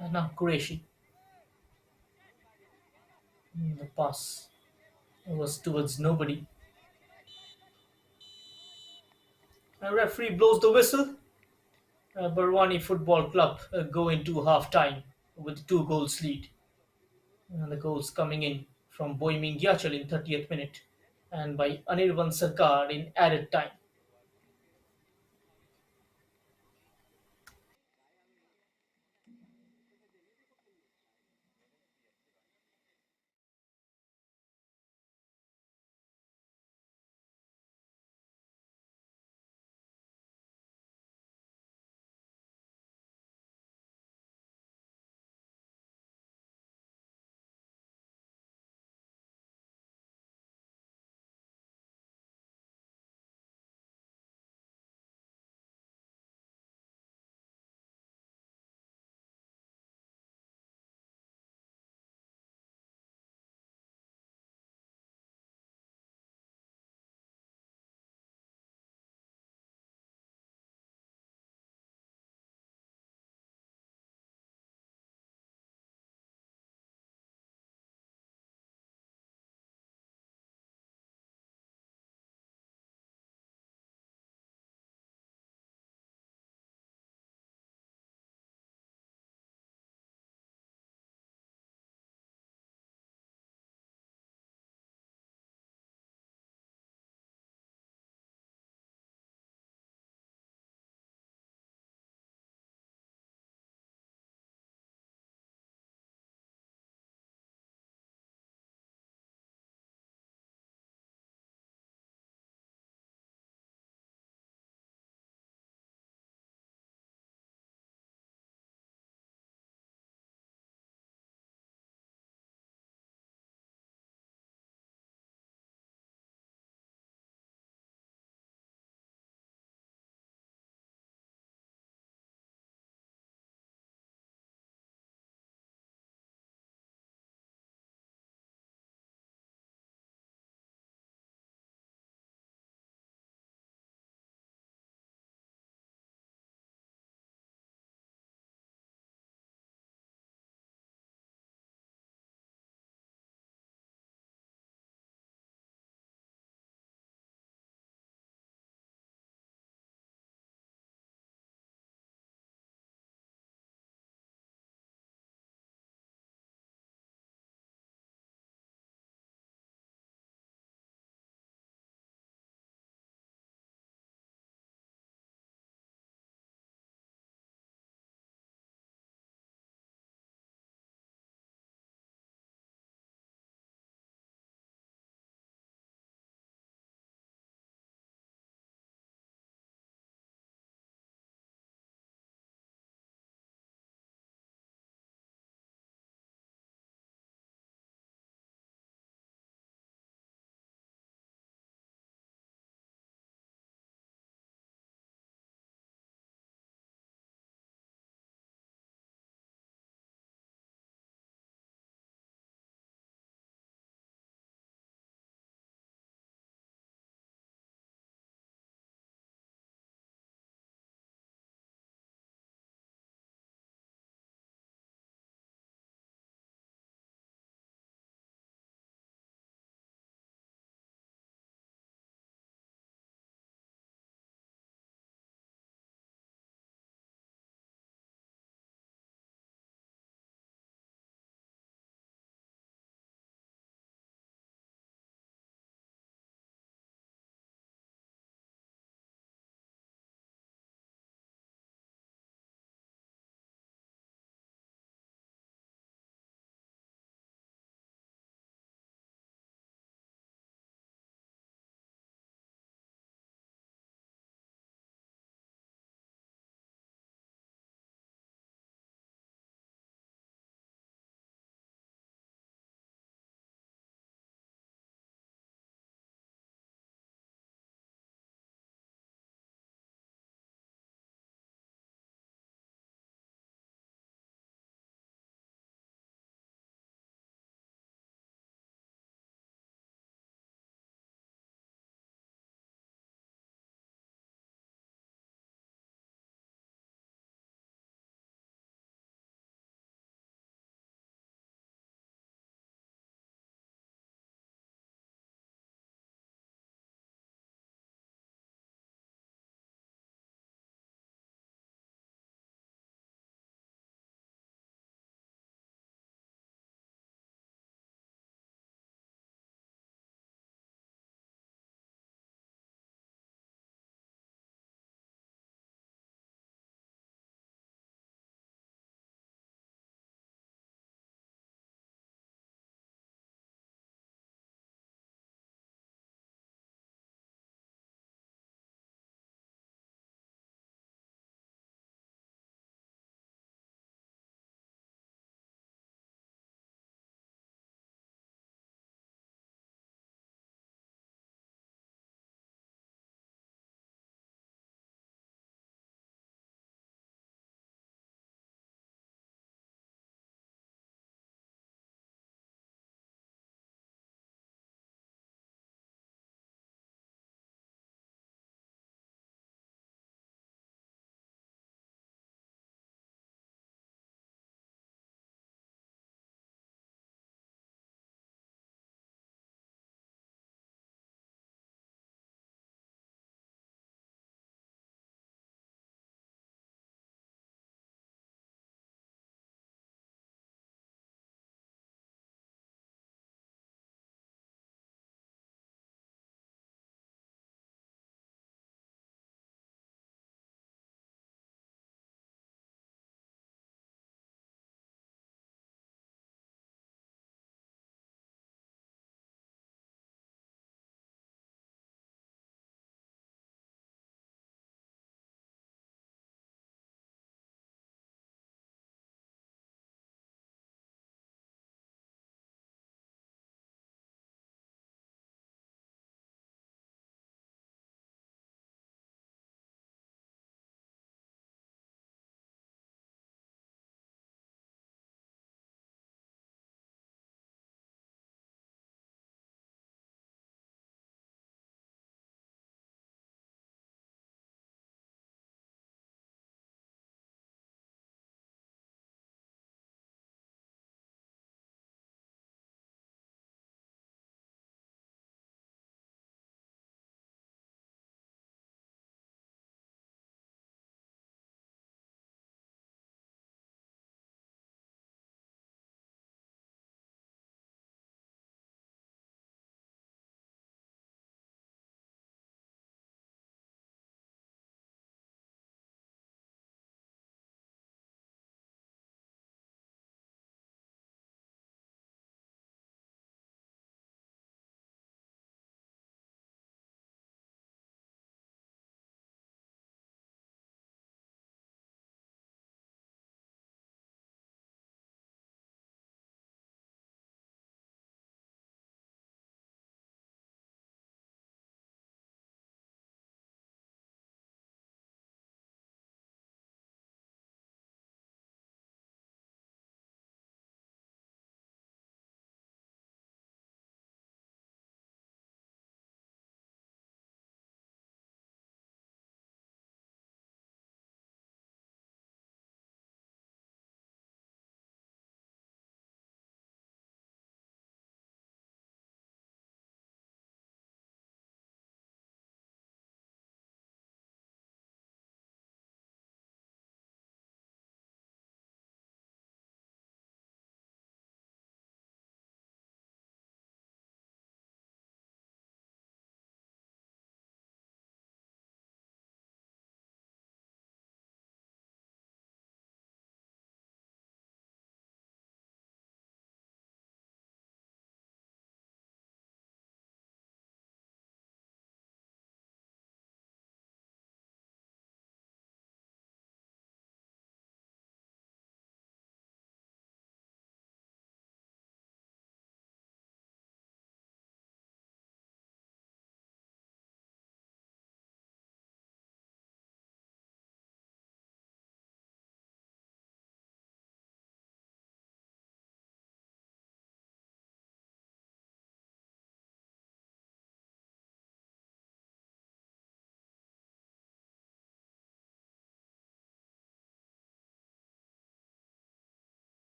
And now Qureshi. The pass was towards nobody. A referee blows the whistle. Barwani Football Club go into half time with 2 goals lead. And the goals coming in from Boiming Gyachal in 30th minute and by Anirban Sarkar in added time.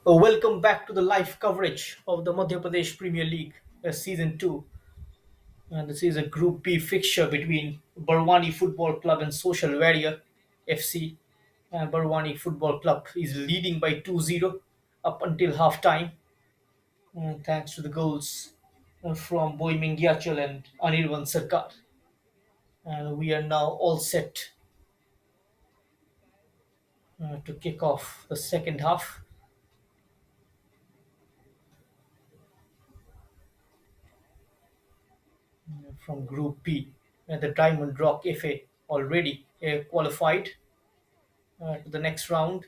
Welcome back to the live coverage of the Madhya Pradesh Premier League Season 2. And this is a Group B fixture between Barwani Football Club and Social Warrior FC. Barwani Football Club is leading by 2-0 up until half time, thanks to the goals from Boiming Gyachal and Anirvan Sarkar. And we are now all set to kick off the second half from Group B. The Diamond Rock FA already qualified to the next round.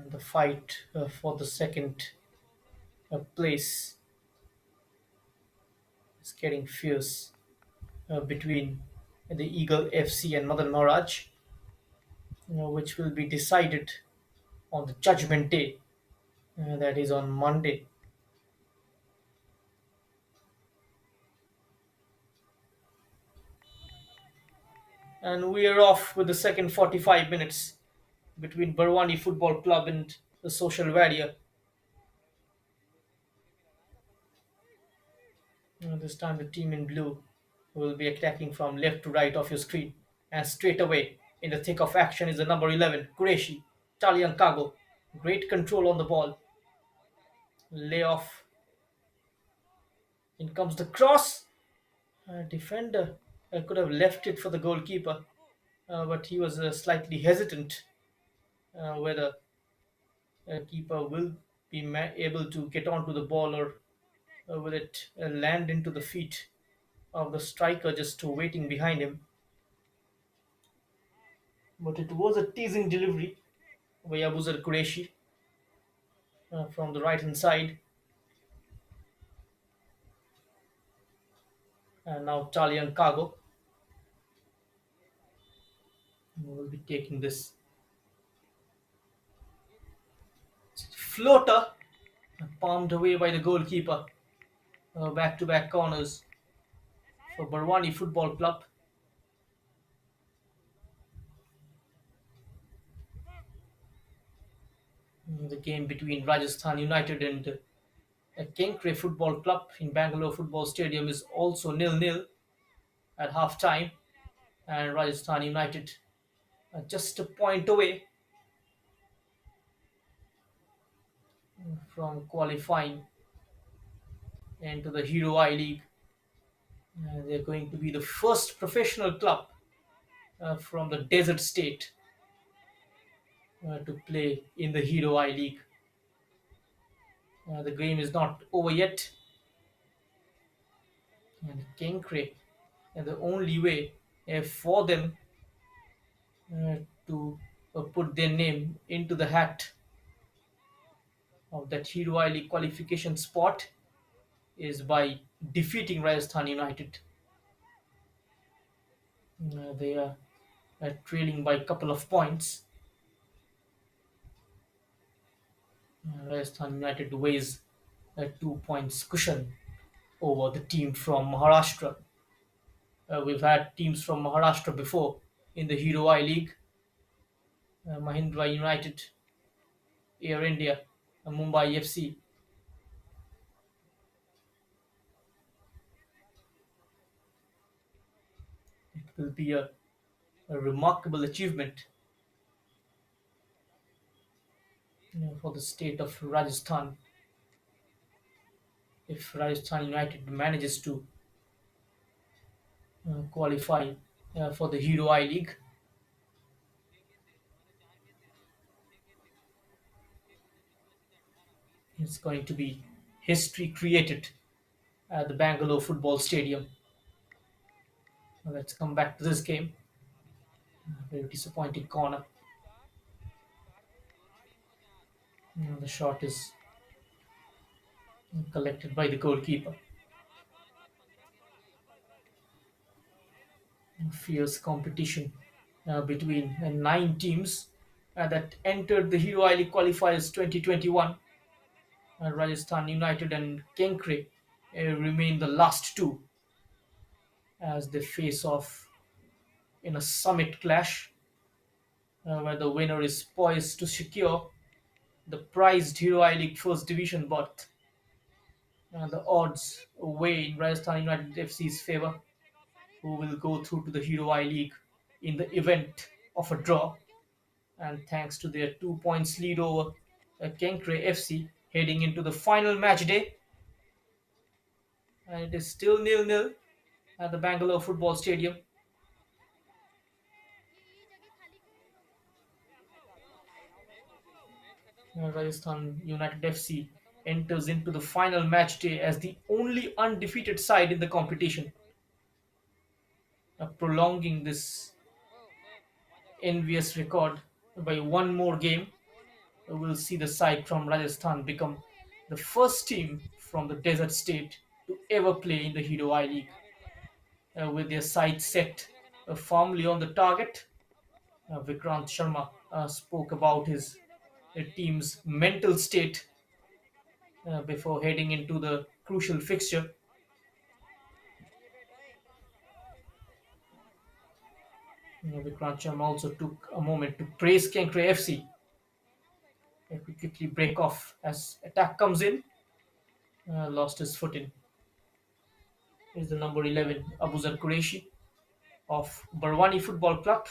The fight for the second place is getting fierce between the Eagle FC and Madan Maharaj, which will be decided on the Judgment Day, that is on Monday. And we are off with the second 45 minutes between Barwani Football Club and the Social Warrior. This time the team in blue will be attacking from left to right of your screen. And straight away, in the thick of action, is the number 11, Qureshi, Italian Cargo. Great control on the ball. Layoff. In comes the cross. Defender could have left it for the goalkeeper, but he was slightly hesitant whether keeper will be able to get onto the ball or will it land into the feet of the striker just waiting behind him. But it was a teasing delivery by Abuzar Qureshi from the right hand side. And now Talian Cargo will be taking this floater palmed away by the goalkeeper. Back to back corners for Barwani Football Club. The game between Rajasthan United and Kenkre Football Club in Bangalore Football Stadium is also nil-nil at half time, and Rajasthan United just a point away from qualifying into the Hero I League. They're going to be the first professional club from the desert state to play in the Hero I League. The game is not over yet, and Kenkre, the only way for them to put their name into the hat of that Hero I League qualification spot is by defeating Rajasthan United. They are trailing by a couple of points. Rajasthan United weighs a 2 points cushion over the team from Maharashtra. We've had teams from Maharashtra before in the Hero I League. Mahindra United, Air India, Mumbai FC. It will be a remarkable achievement for the state of Rajasthan if Rajasthan United manages to qualify for the Hero I League. It's going to be history created at the Bangalore Football Stadium. Now let's come back to this game. Very disappointing corner. The shot is collected by the goalkeeper. Fierce competition between nine teams that entered the Hero I League qualifiers 2021. Rajasthan United and Kenkre remain the last two as they face off in a summit clash. where the winner is poised to secure the prized Hero I League First Division berth. The odds weigh in Rajasthan United FC's favour, who will go through to the Hero I League in the event of a draw, and thanks to their 2 points lead over Kenkre FC heading into the final match day. And it is still nil-nil at the Bangalore Football Stadium. Rajasthan United FC enters into the final match day as the only undefeated side in the competition, prolonging this envious record by one more game. Will see the side from Rajasthan become the first team from the desert state to ever play in the Hero I League. With their sights set firmly on the target, Vikrant Sharma spoke about his team's mental state before heading into the crucial fixture. Vikrant Sharma also took a moment to praise Kenkre FC. We quickly break off as attack comes in. Lost his footing. Is the number 11 Abuzar Qureshi of Barwani Football Club.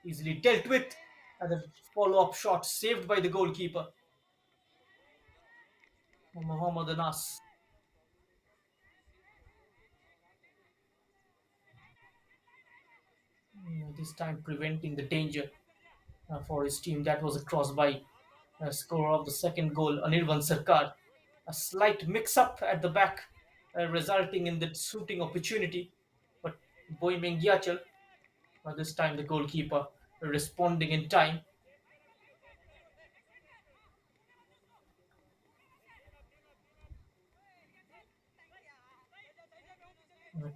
Easily dealt with, and the follow-up shot saved by the goalkeeper, Mohammad Anas. This time preventing the danger for his team. That was a cross by scorer of the second goal, Anirban Sarkar. A slight mix-up at the back, resulting in the shooting opportunity. But Boy Mengyachal, this time the goalkeeper, responding in time. uh,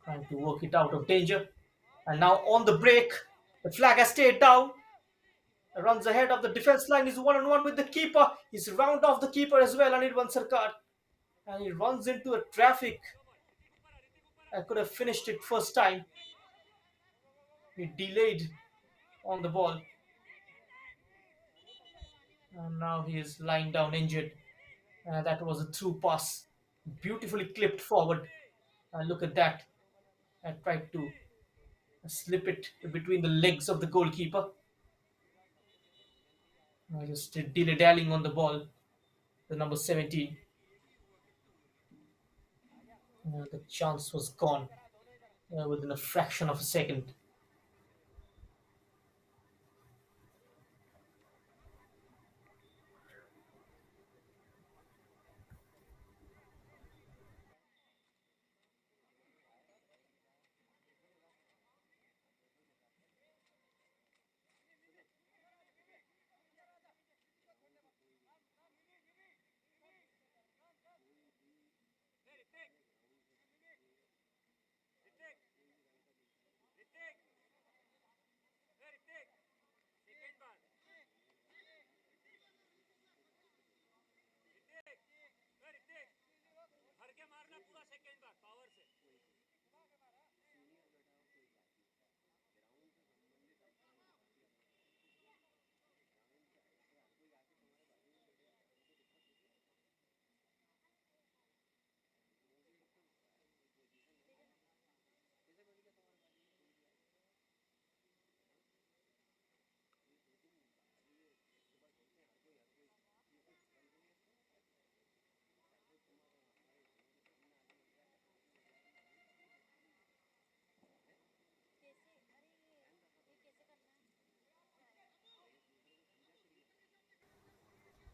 Trying to work it out of danger. And now on the break, the flag has stayed down. Runs ahead of the defense line. Is one on one with the keeper. He's round off the keeper as well, Anirban Sarkar. And he runs into a traffic. I could have finished it first time. He delayed on the ball. And now he is lying down injured. That was a through pass. Beautifully clipped forward. Look at that. I tried to slip it between the legs of the goalkeeper. Just dilly dallying on the ball. The number 17. The chance was gone within a fraction of a second.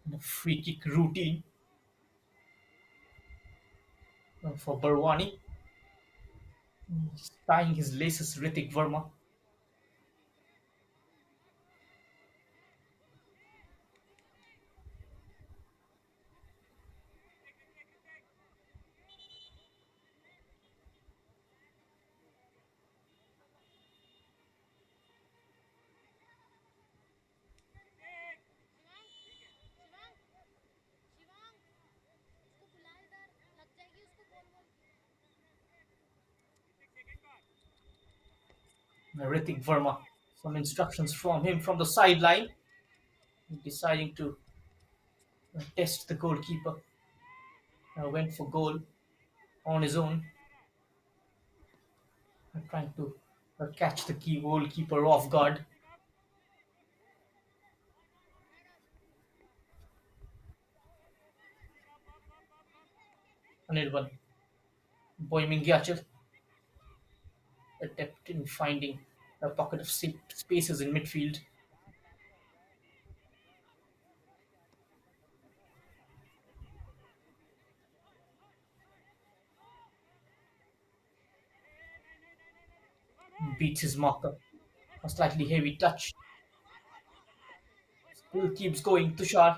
The free kick routine. for Barwani, tying his laces Ritik Verma. Ritik Verma. Some instructions from him from the sideline, deciding to test the goalkeeper. Went for goal on his own, trying to catch the key goalkeeper off guard. Another one, Boyming Gyachel, adept in finding a pocket of spaces in midfield. Beats his marker. A slightly heavy touch. Still keeps going. Tushar.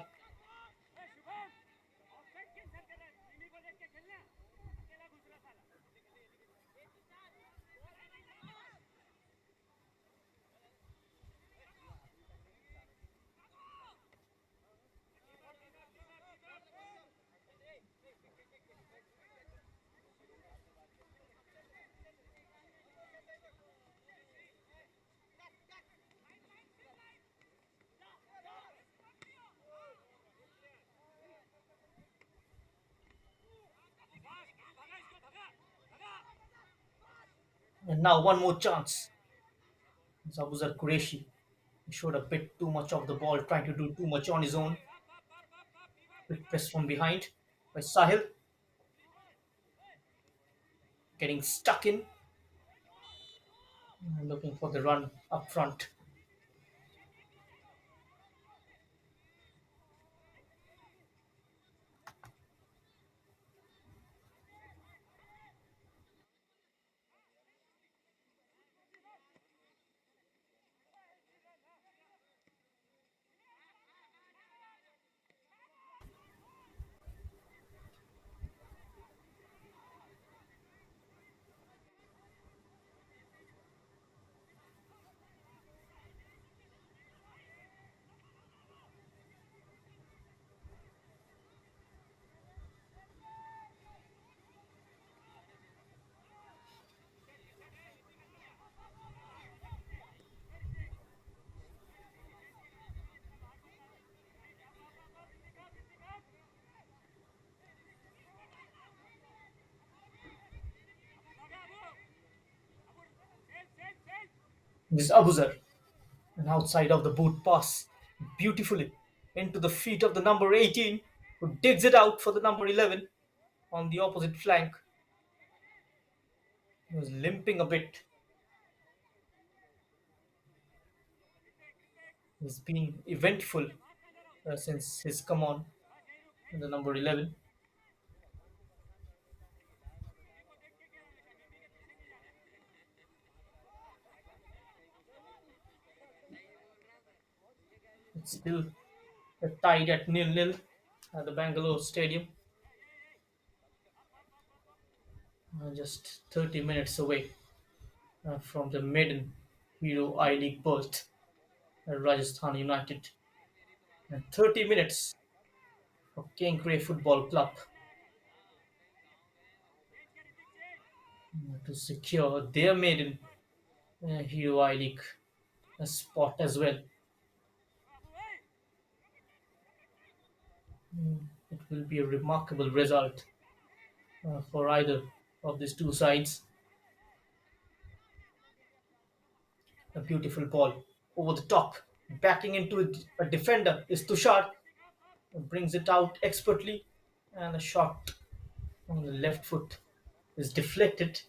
And now one more chance. Zabuzar Qureshi showed a bit too much of the ball, trying to do too much on his own. Quick press from behind by Sahil, getting stuck in, looking for the run up front. This Abuzar, an outside of the boot pass, beautifully into the feet of the number 18, who digs it out for the number 11 on the opposite flank. He was limping a bit. He's been eventful since his come on, the number 11. It's still tied at nil-nil at the Bangalore Stadium, just 30 minutes away from the maiden Hero I League berth, Rajasthan United, and 30 minutes for Kenkre Football Club to secure their maiden Hero I League spot as well. It will be a remarkable result for either of these two sides. A beautiful ball over the top, backing into a defender is Tushar, brings it out expertly, and a shot on the left foot is deflected.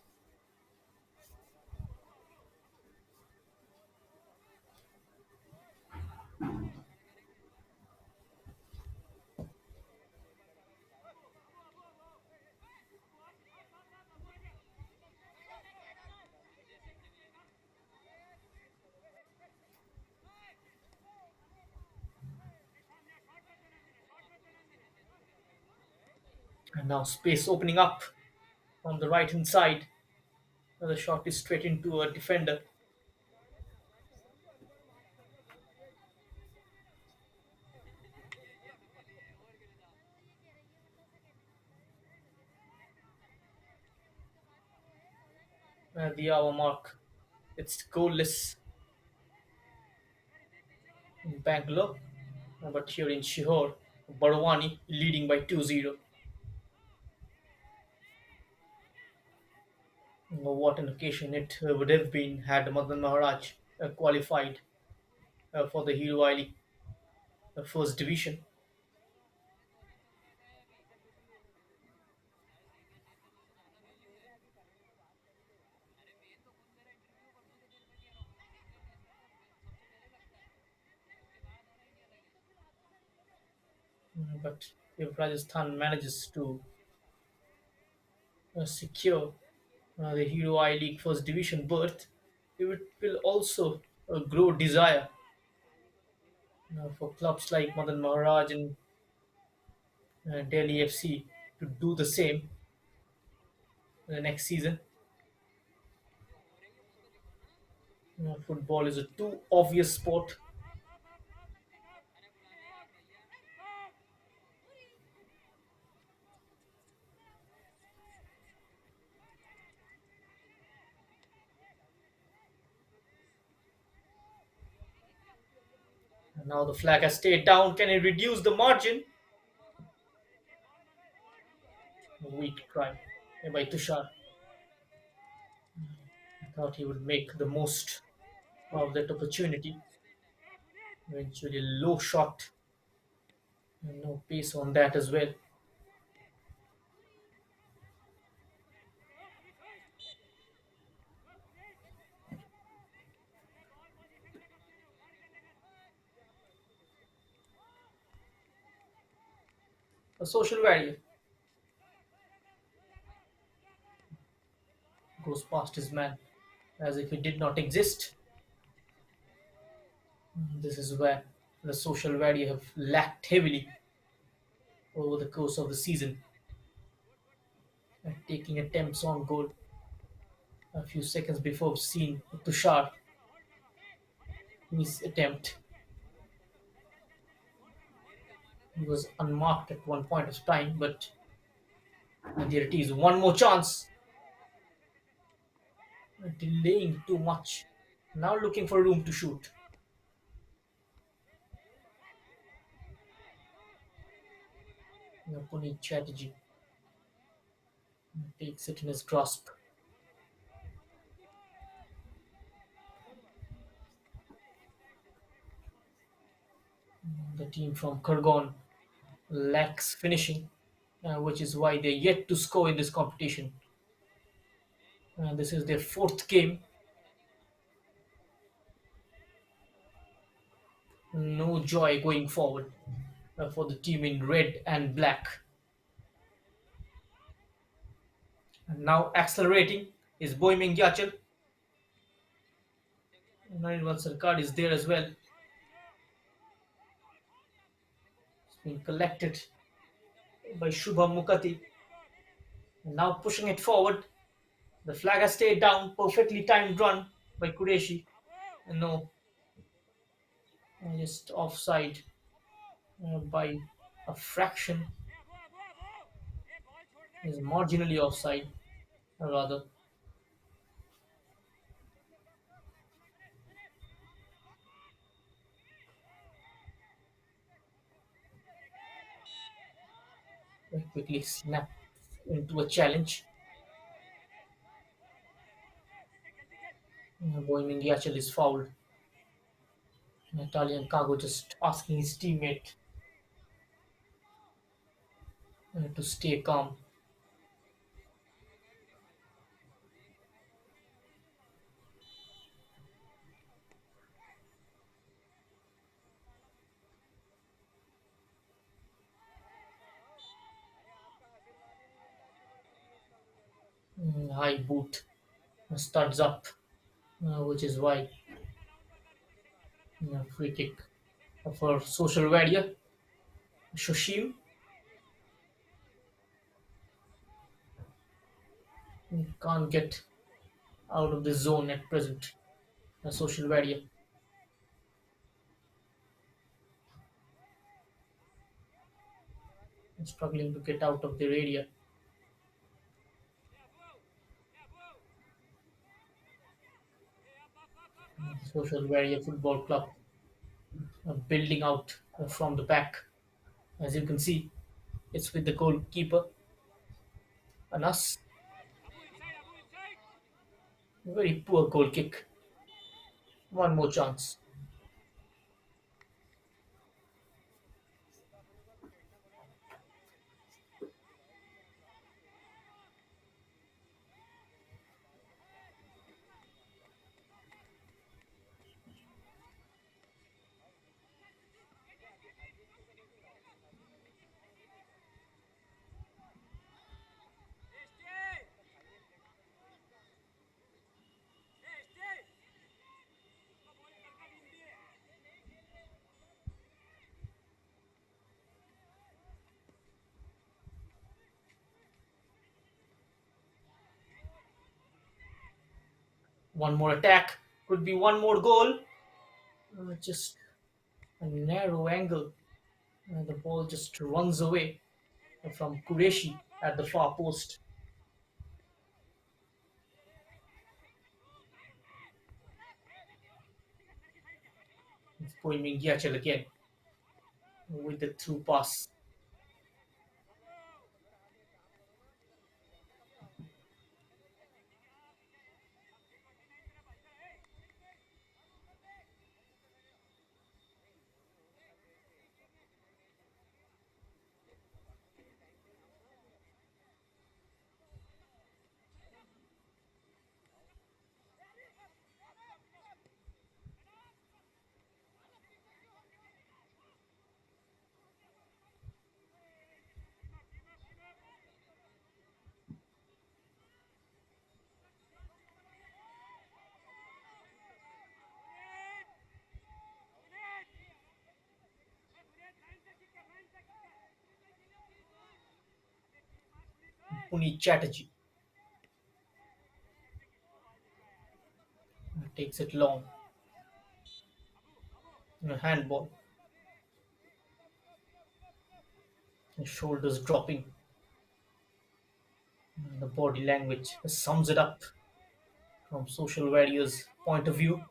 And now space opening up on the right hand side. The shot is straight into a defender. The hour mark. It's goalless in Bangalore, but here in Shihor, Barwani leading by 2-0. What an occasion it would have been had Madan Maharaj qualified for the Hero I League first division. But if Rajasthan manages to secure the Hero I League first division berth, it will also grow desire for clubs like Madan Maharaj and Delhi FC to do the same the next season. Football is a too obvious sport. And now the flag has stayed down. Can it reduce the margin? Weak try by Tushar. I thought he would make the most of that opportunity. Eventually, low shot. And no pace on that as well. A social barrier goes past his man as if he did not exist. This is where the social barrier have lacked heavily over the course of the season, taking attempts on goal a few seconds before seeing Tushar his attempt. He was unmarked at one point of time, but there it is. One more chance. Delaying too much. Now looking for room to shoot. Puneet Chatterjee takes it in his grasp. The team from Kurgaon lacks finishing, which is why they're yet to score in this competition. This is their fourth game. No joy going forward for the team in red and black. And now accelerating is Boiming Yachal. Narinwal Sarkar is there as well. It's been collected by Shubham Mukati. Now pushing it forward. The flag has stayed down. Perfectly timed run by Qureshi. No, just offside by a fraction. Is marginally offside, rather. Quickly snap into a challenge. Boiming Yachal is fouled. Italian Cargo just asking his teammate to stay calm. High boot studs up, which is why free kick for social media. Shoshim Can't get out of the zone at present. A social barrier. Struggling to get out of their area. Social barrier football club building out from the back. As you can see, it's with the goalkeeper and us. Very poor goal kick. One more chance. One more attack. Could be one more goal. Just a narrow angle. The ball just runs away from Qureshi at the far post. It's Poiming Gyachel again with the through pass. Puneet Chatterjee takes it long. Handball. His shoulders dropping. The body language sums it up from social warriors' point of view.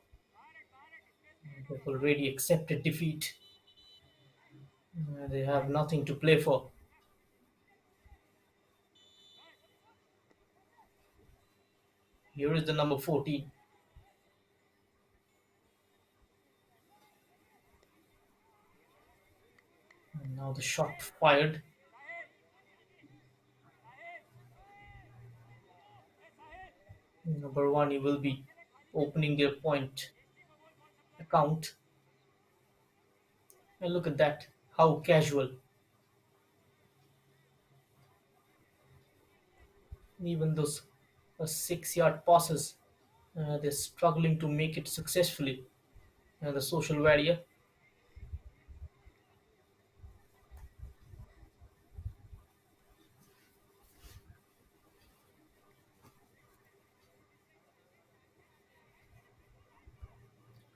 They've already accepted defeat. They have nothing to play for. Here is the number 14. And now the shot fired. Barwani will be opening their point account. And look at that. How casual. Even those 6 yard passes, they're struggling to make it successfully. The social warrior.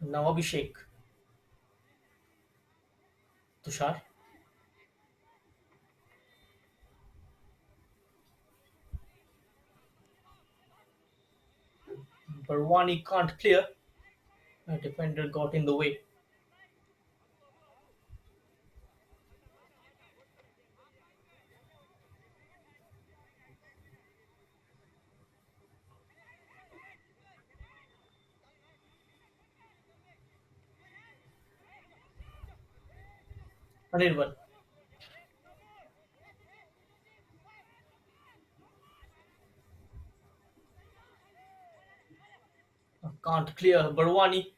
And now Abhishek. Tushar. Barwani can't clear. A defender got in the way. Anirban can't clear. Barwani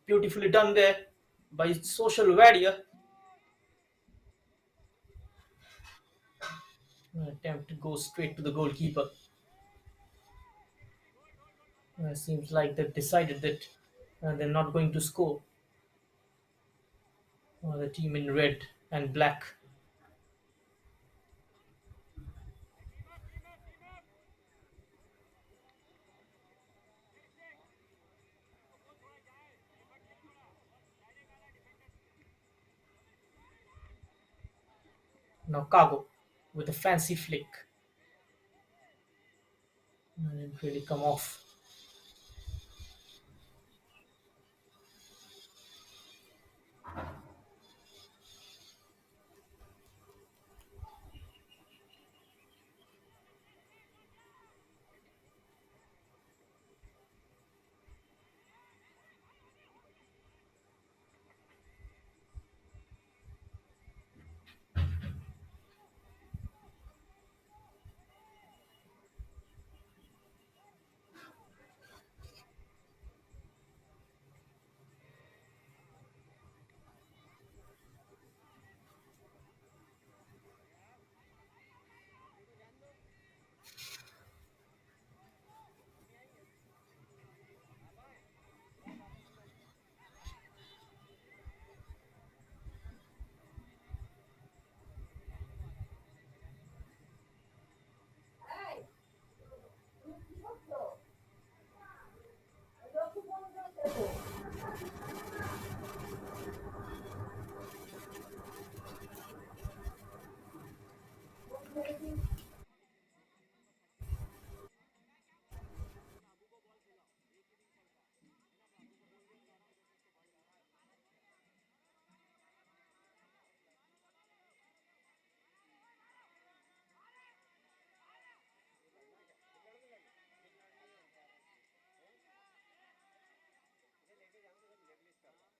beautifully done there by social warrior. Attempt to go straight to the goalkeeper. Seems like they've decided that they're not going to score. The team in red and black. Now Cargo with a fancy flick. Didn't really come off.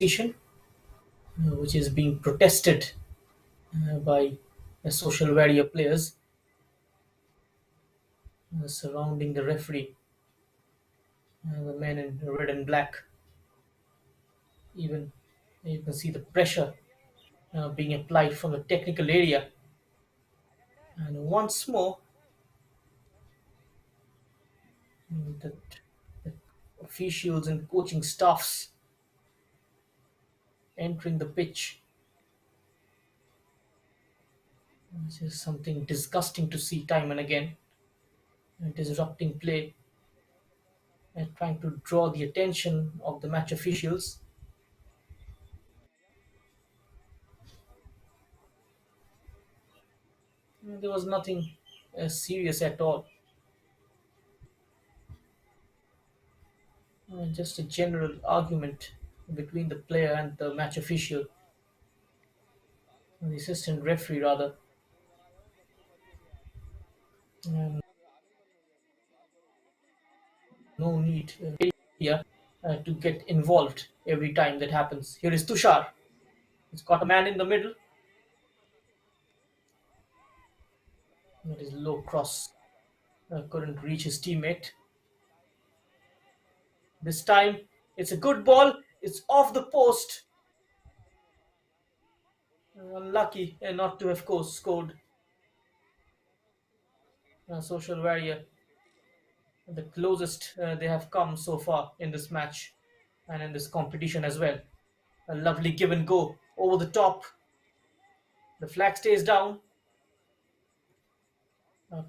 Station, which is being protested by social media players surrounding the referee, the men in red and black. Even you can see the pressure being applied from the technical area. And once more, the officials and coaching staffs entering the pitch, which is something disgusting to see time and again, disrupting play and trying to draw the attention of the match officials. There was nothing serious at all, just a general argument between the player and the match official, the assistant referee rather. And no need here to get involved every time that happens. Here is Tushar. He's got a man in the middle. That is low cross. Couldn't reach his teammate. This time, it's a good ball. It's off the post. Unlucky not to have course scored. Social warrior, the closest they have come so far in this match and in this competition as well. A lovely give and go over the top. The flag stays down.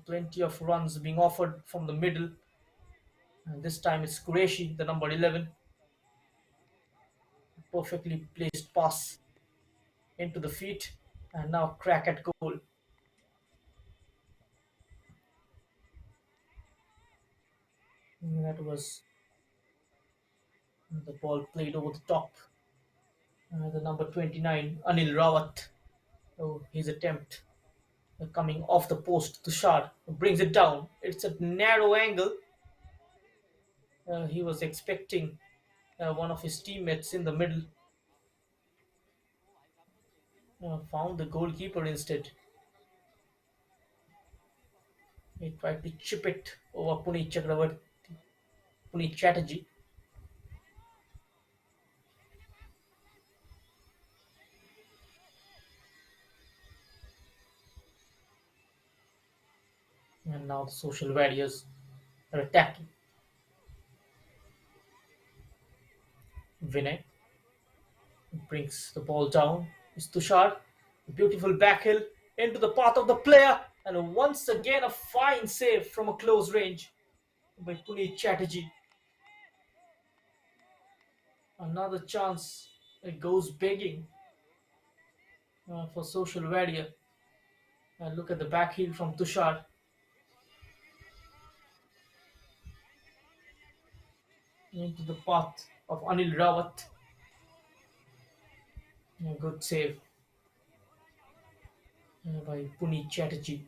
Plenty of runs being offered from the middle. And this time it's Qureshi, the number 11. Perfectly placed pass into the feet. And now crack at goal. That was the ball played over the top. The number 29, Anil Rawat. Oh, his attempt coming off the post. Tushar brings it down. It's a narrow angle. He was expecting one of his teammates in the middle. Found the goalkeeper instead. He tried to chip it over Puneet Chatterjee. And now the social warriors are attacking. Vinay brings the ball down. It's Tushar. Beautiful backhill into the path of the player. And once again, a fine save from a close range by Puneet Chatterjee. Another chance goes begging for social warrior. And look at the back heel from Tushar into the path of Anil Rawat. A good save by Puneet Chatterjee.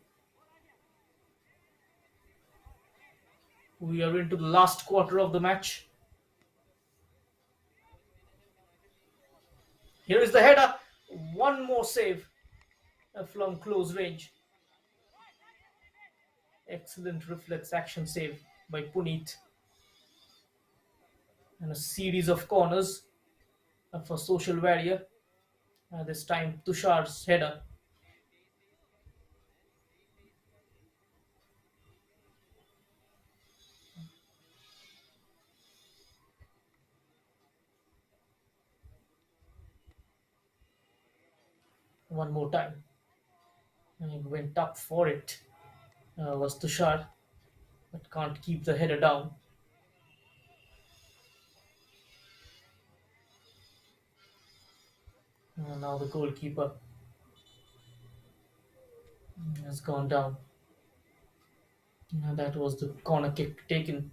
We are into the last quarter of the match. Here is the header. One more save from close range. Excellent reflex action save by Puneet. And a series of corners for Social Warrior. This time Tushar's header. One more time. And he went up for it. Was Tushar, but can't keep the header down. Now the goalkeeper has gone down. That was the corner kick taken.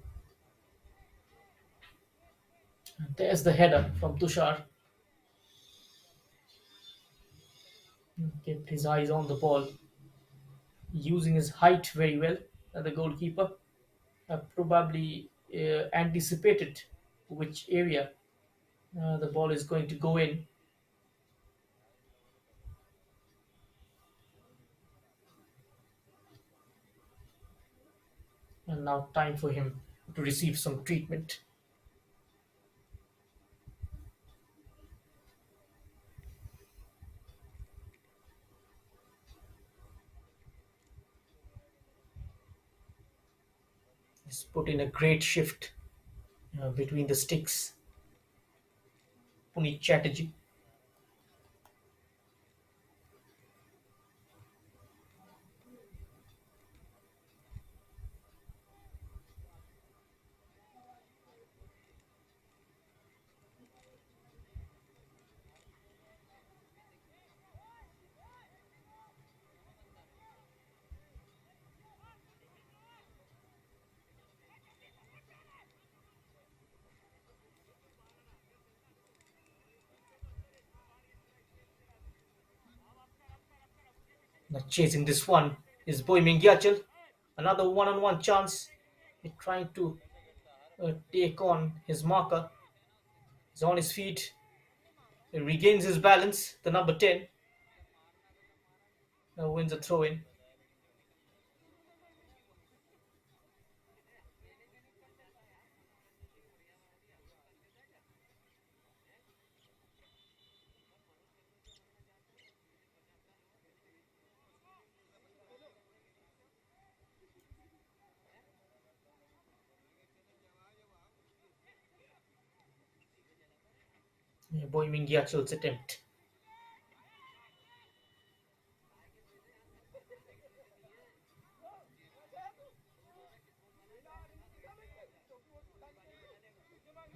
And there's the header from Tushar. Kept his eyes on the ball, using his height very well. The goalkeeper probably anticipated which area the ball is going to go in. And now time for him to receive some treatment. He's put in a great shift between the sticks. Puneet Chatterjee. Now chasing this one is Boy Mingyachal. Another one-on-one chance. He's trying to take on his marker. He's on his feet. He regains his balance. The number 10 wins a throw-in. Boy Mingyachal's attempt.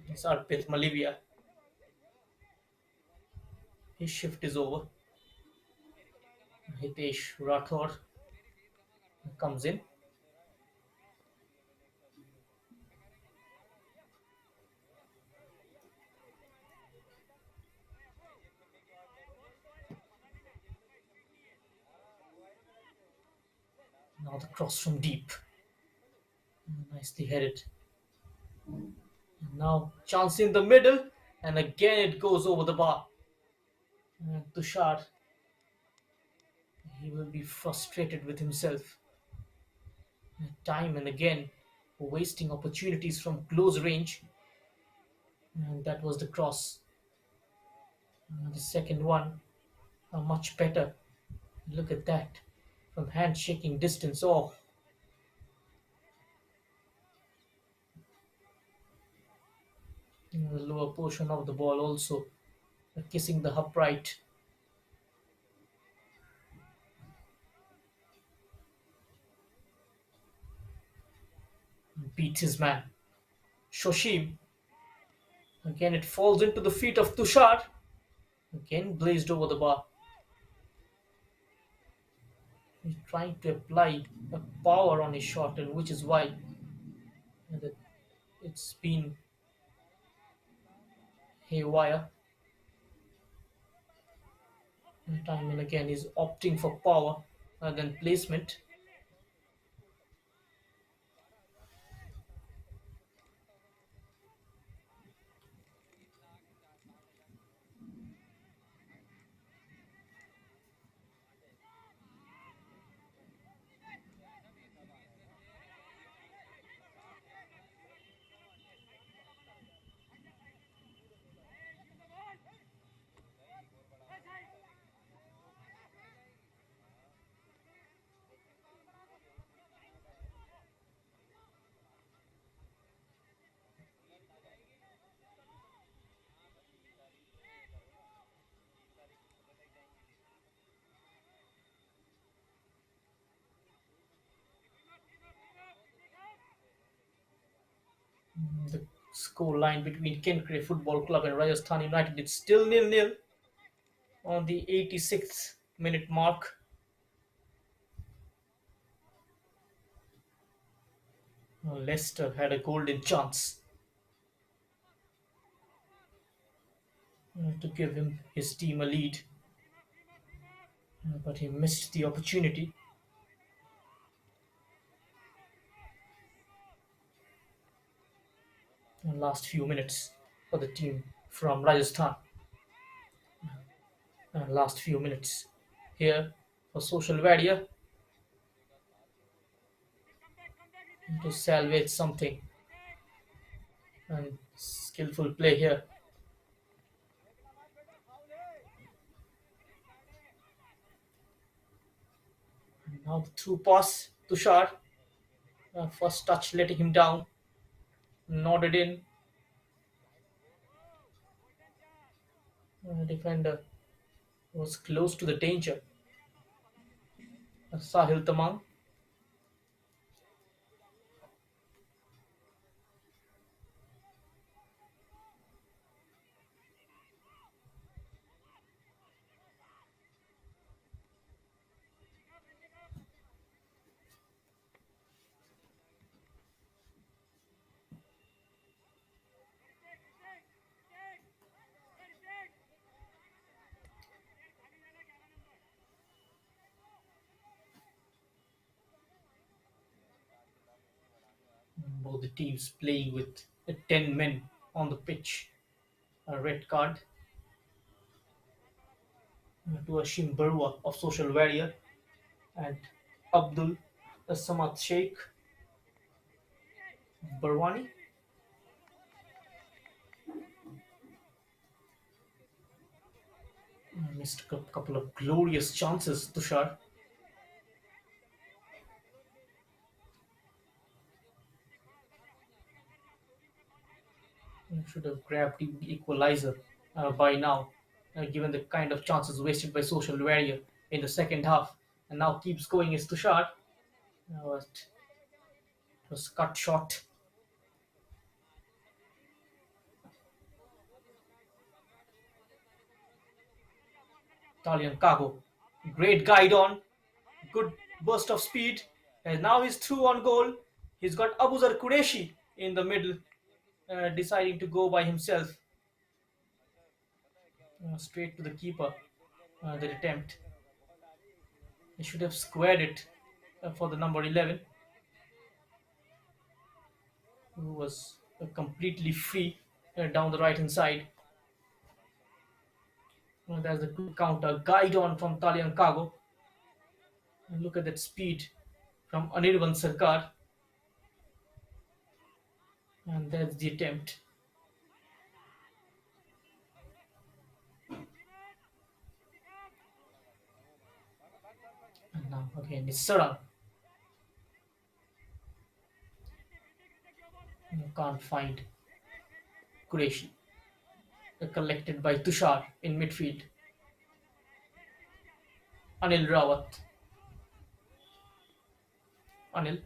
It's Arpit Malivia. His shift is over. Hitesh Rathore comes in. Now the cross from deep. Nicely headed. Now chance in the middle. And again it goes over the bar. And Tushar, he will be frustrated with himself. Time and again, wasting opportunities from close range. And that was the cross. The second one, much better. Look at that. From handshaking distance. Oh, in the lower portion of the ball also. Kissing the upright. Beats his man. Shoshim. Again, it falls into the feet of Tushar. Again, blazed over the bar. He trying to apply a power on his shot, and which is why the- it's been haywire. And time and again, he's opting for power rather than placement. The score line between Kenkre Football Club and Rajasthan United is still nil-nil on the 86th minute mark. Leicester had a golden chance to give his team a lead, but he missed the opportunity. Last few minutes for the team from Rajasthan. Last few minutes here for Social Vadia to salvage something, and skillful play here. And now the through pass, Tushar. First touch letting him down, nodded in. Defender was close to the danger. Sahil Tamang. Both the teams playing with 10 men on the pitch. A red card to Ashim Barwa of Social Warrior and Abdul Samad Sheikh Barwani. Missed a couple of glorious chances, Tushar. Should have grabbed the equalizer by now, given the kind of chances wasted by Social Warrior in the second half. And now keeps going is Tushar. It was cut short. Italian Cargo. Great guide on. Good burst of speed. And now he's through on goal. He's got Abuzar Qureshi in the middle, deciding to go by himself. Straight to the keeper. That attempt. He should have squared it for the number 11, who was completely free down the right hand side. There's the quick counter. Guide on from Talian Cargo. And look at that speed from Anirvan Sarkar. And that's the attempt. And now again it's Sarang. You can't find Qureshi. Collected by Tushar in midfield. Anil Rawat. Anil.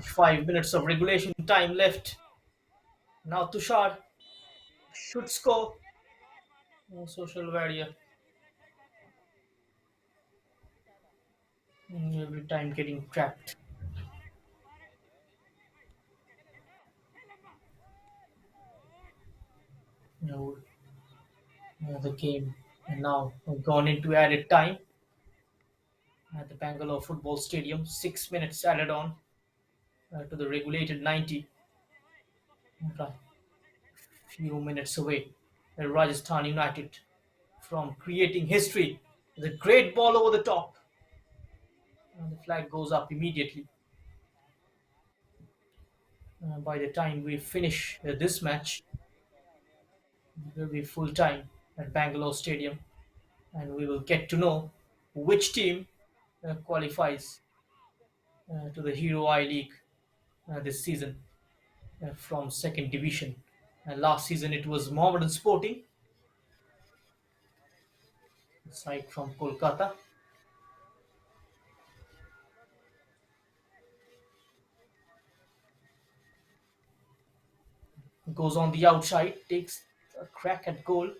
5 minutes of regulation time left. Now Tushar should score. Social barrier. Every time getting trapped. Now the game and now gone into added time at the Bangalore Football Stadium. 6 minutes added on to the regulated 90. Right, few minutes away. Rajasthan United from creating history. The great ball over the top. And the flag goes up immediately. By the time we finish this match, it will be full time at Bangalore Stadium, and we will get to know which team qualifies to the Hero I League this season from second division. Last season it was Mohammedan Sporting, side from Kolkata. Goes on the outside, takes a crack at goal.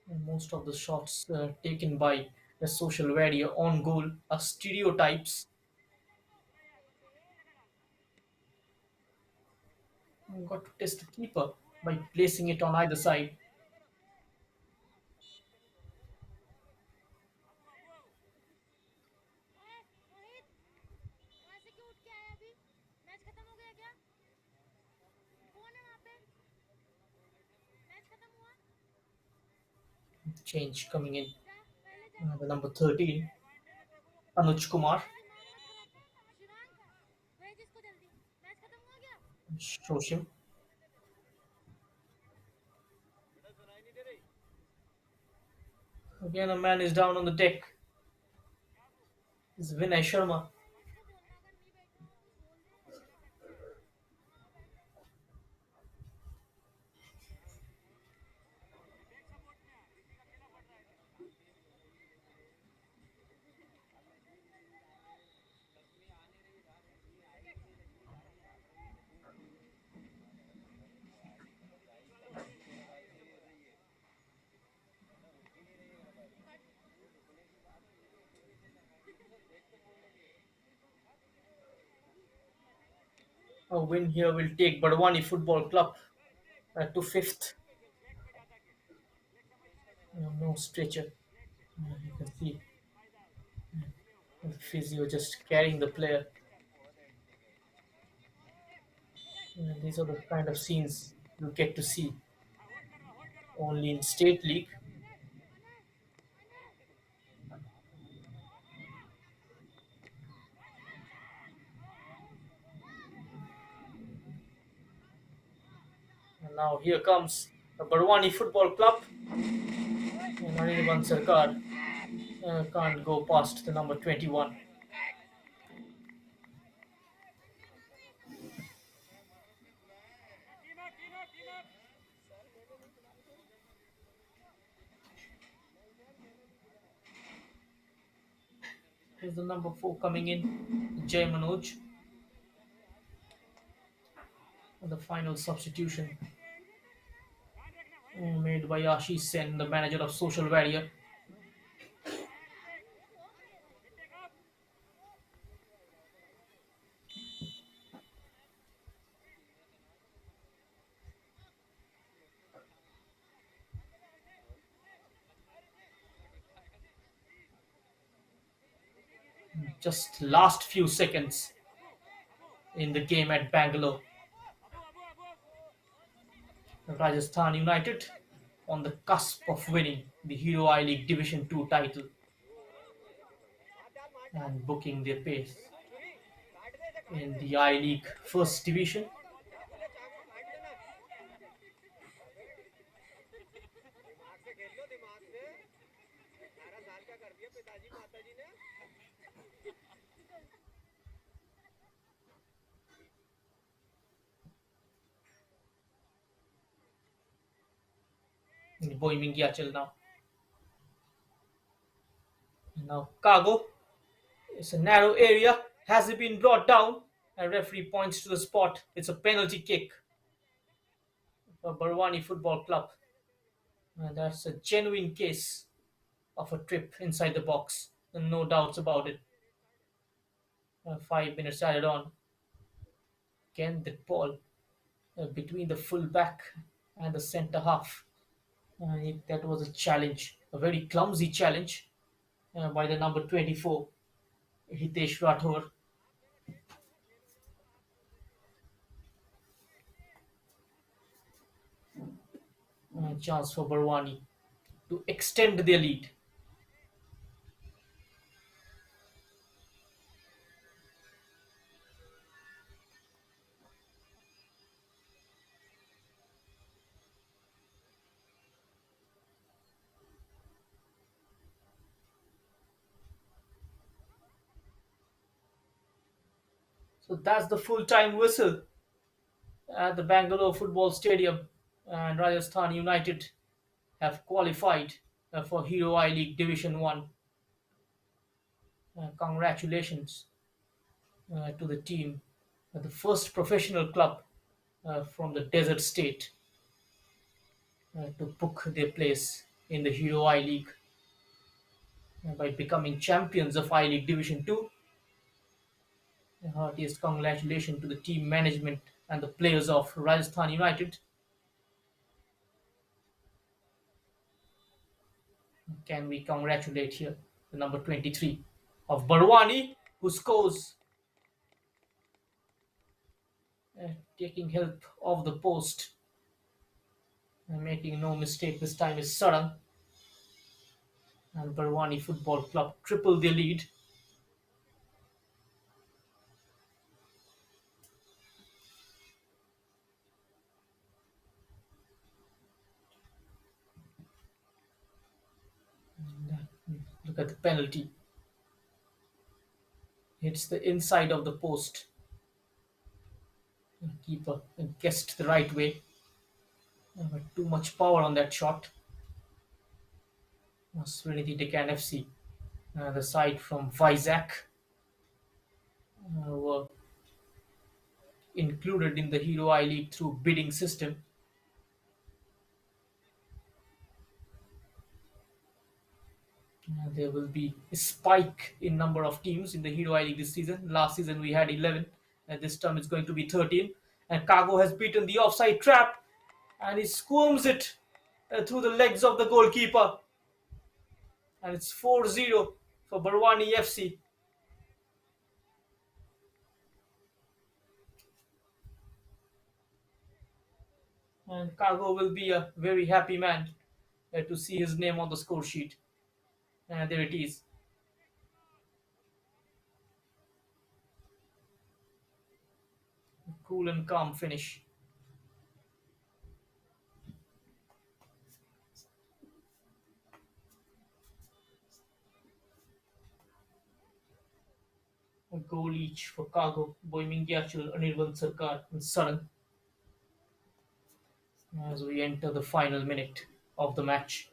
And most of the shots taken by the social media on goal are stereotypes. Got to test the keeper by placing it on either side. Change coming in. The number 13, Anuj Kumar, shows him. Again, a man is down on the deck. It's Vinay Sharma. A win here will take Barwani Football Club to fifth. No stretcher. You can see the physio just carrying the player. These are the kind of scenes you get to see only in state league. And now here comes the Barwani Football Club. And Anirban Sarkar can't go past the number 21. Here's the number 4 coming in, Jay Manoj. And the final substitution made by Ashish Sen, the manager of Social Warrior. Just last few seconds in the game at Bangalore. Rajasthan United on the cusp of winning the Hero I League Division 2 title and booking their pace in the I League First Division. Boy Mingyachal now. Now Cargo. It's a narrow area. Has he been brought down? A referee points to the spot. It's a penalty kick for Barwani Football Club. And that's a genuine case of a trip inside the box. No doubts about it. 5 minutes added on. Again, the ball between the full back and the centre half. That was a challenge, a very clumsy challenge by the number 24, Hitesh Rathore. Chance for Barwani to extend their lead. So that's the full time whistle at the Bangalore Football Stadium. And Rajasthan United have qualified for Hero I League Division 1. Congratulations to the team, the first professional club from the desert state to book their place in the Hero I League by becoming champions of I League Division 2. The heartiest congratulations to the team management and the players of Rajasthan United. Can we congratulate here the number 23 of Barwani, who scores, taking help of the post and making no mistake. This time is Sarang, and Barwani Football Club triple their lead. Look at the penalty. Hits the inside of the post. Keeper guessed the right way. But too much power on that shot. Serenity Deccan FC, the side from Vizag, were included in the Hero I League through bidding system. There will be a spike in number of teams in the Hero I League this season. Last season we had 11, and this term it's going to be 13. And Cargo has beaten the offside trap, and he squirms it through the legs of the goalkeeper. And it's 4-0 for Barwani FC. And Cargo will be a very happy man to see his name on the score sheet. And there it is. Cool and calm finish. A goal each for Cargo, Boimingyachal, Anirban Sarkar, and Saran as we enter the final minute of the match.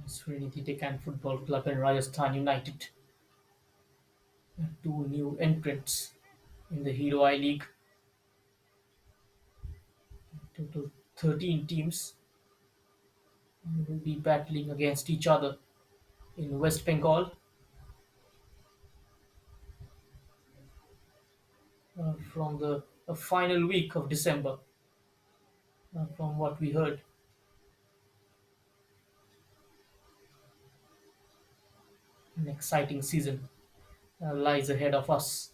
Serenity Deccan Football Club and Rajasthan United, two new entrants in the Hero I League. Total 13 teams will be battling against each other in West Bengal from the final week of December, from what we heard. An exciting season lies ahead of us.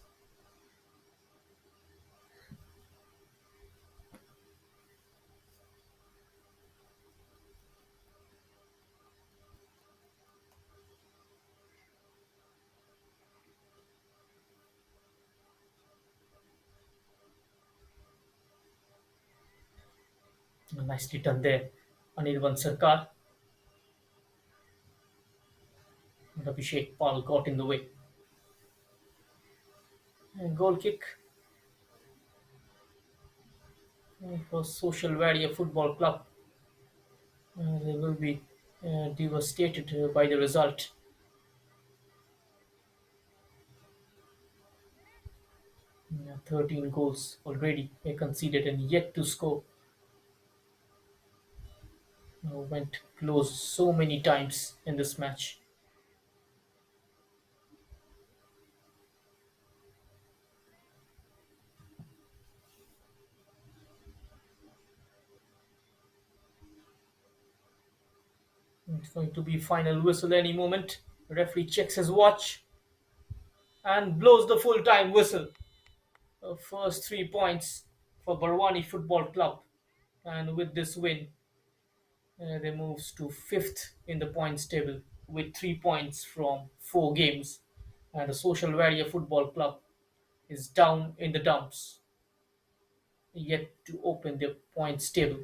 Nicely done there, Anirban Sarkar. Abhishek Pal got in the way. Goal kick for Social Warrior Football Club. They will be devastated by the result. 13 goals already conceded and yet to score. Went close so many times in this match. It's going to be final whistle any moment. Referee checks his watch and blows the full time whistle. First 3 points for Barwani Football Club, and with this win, they moves to fifth in the points table with 3 points from 4 games, and the Social Warrior Football Club is down in the dumps, yet to open their points table.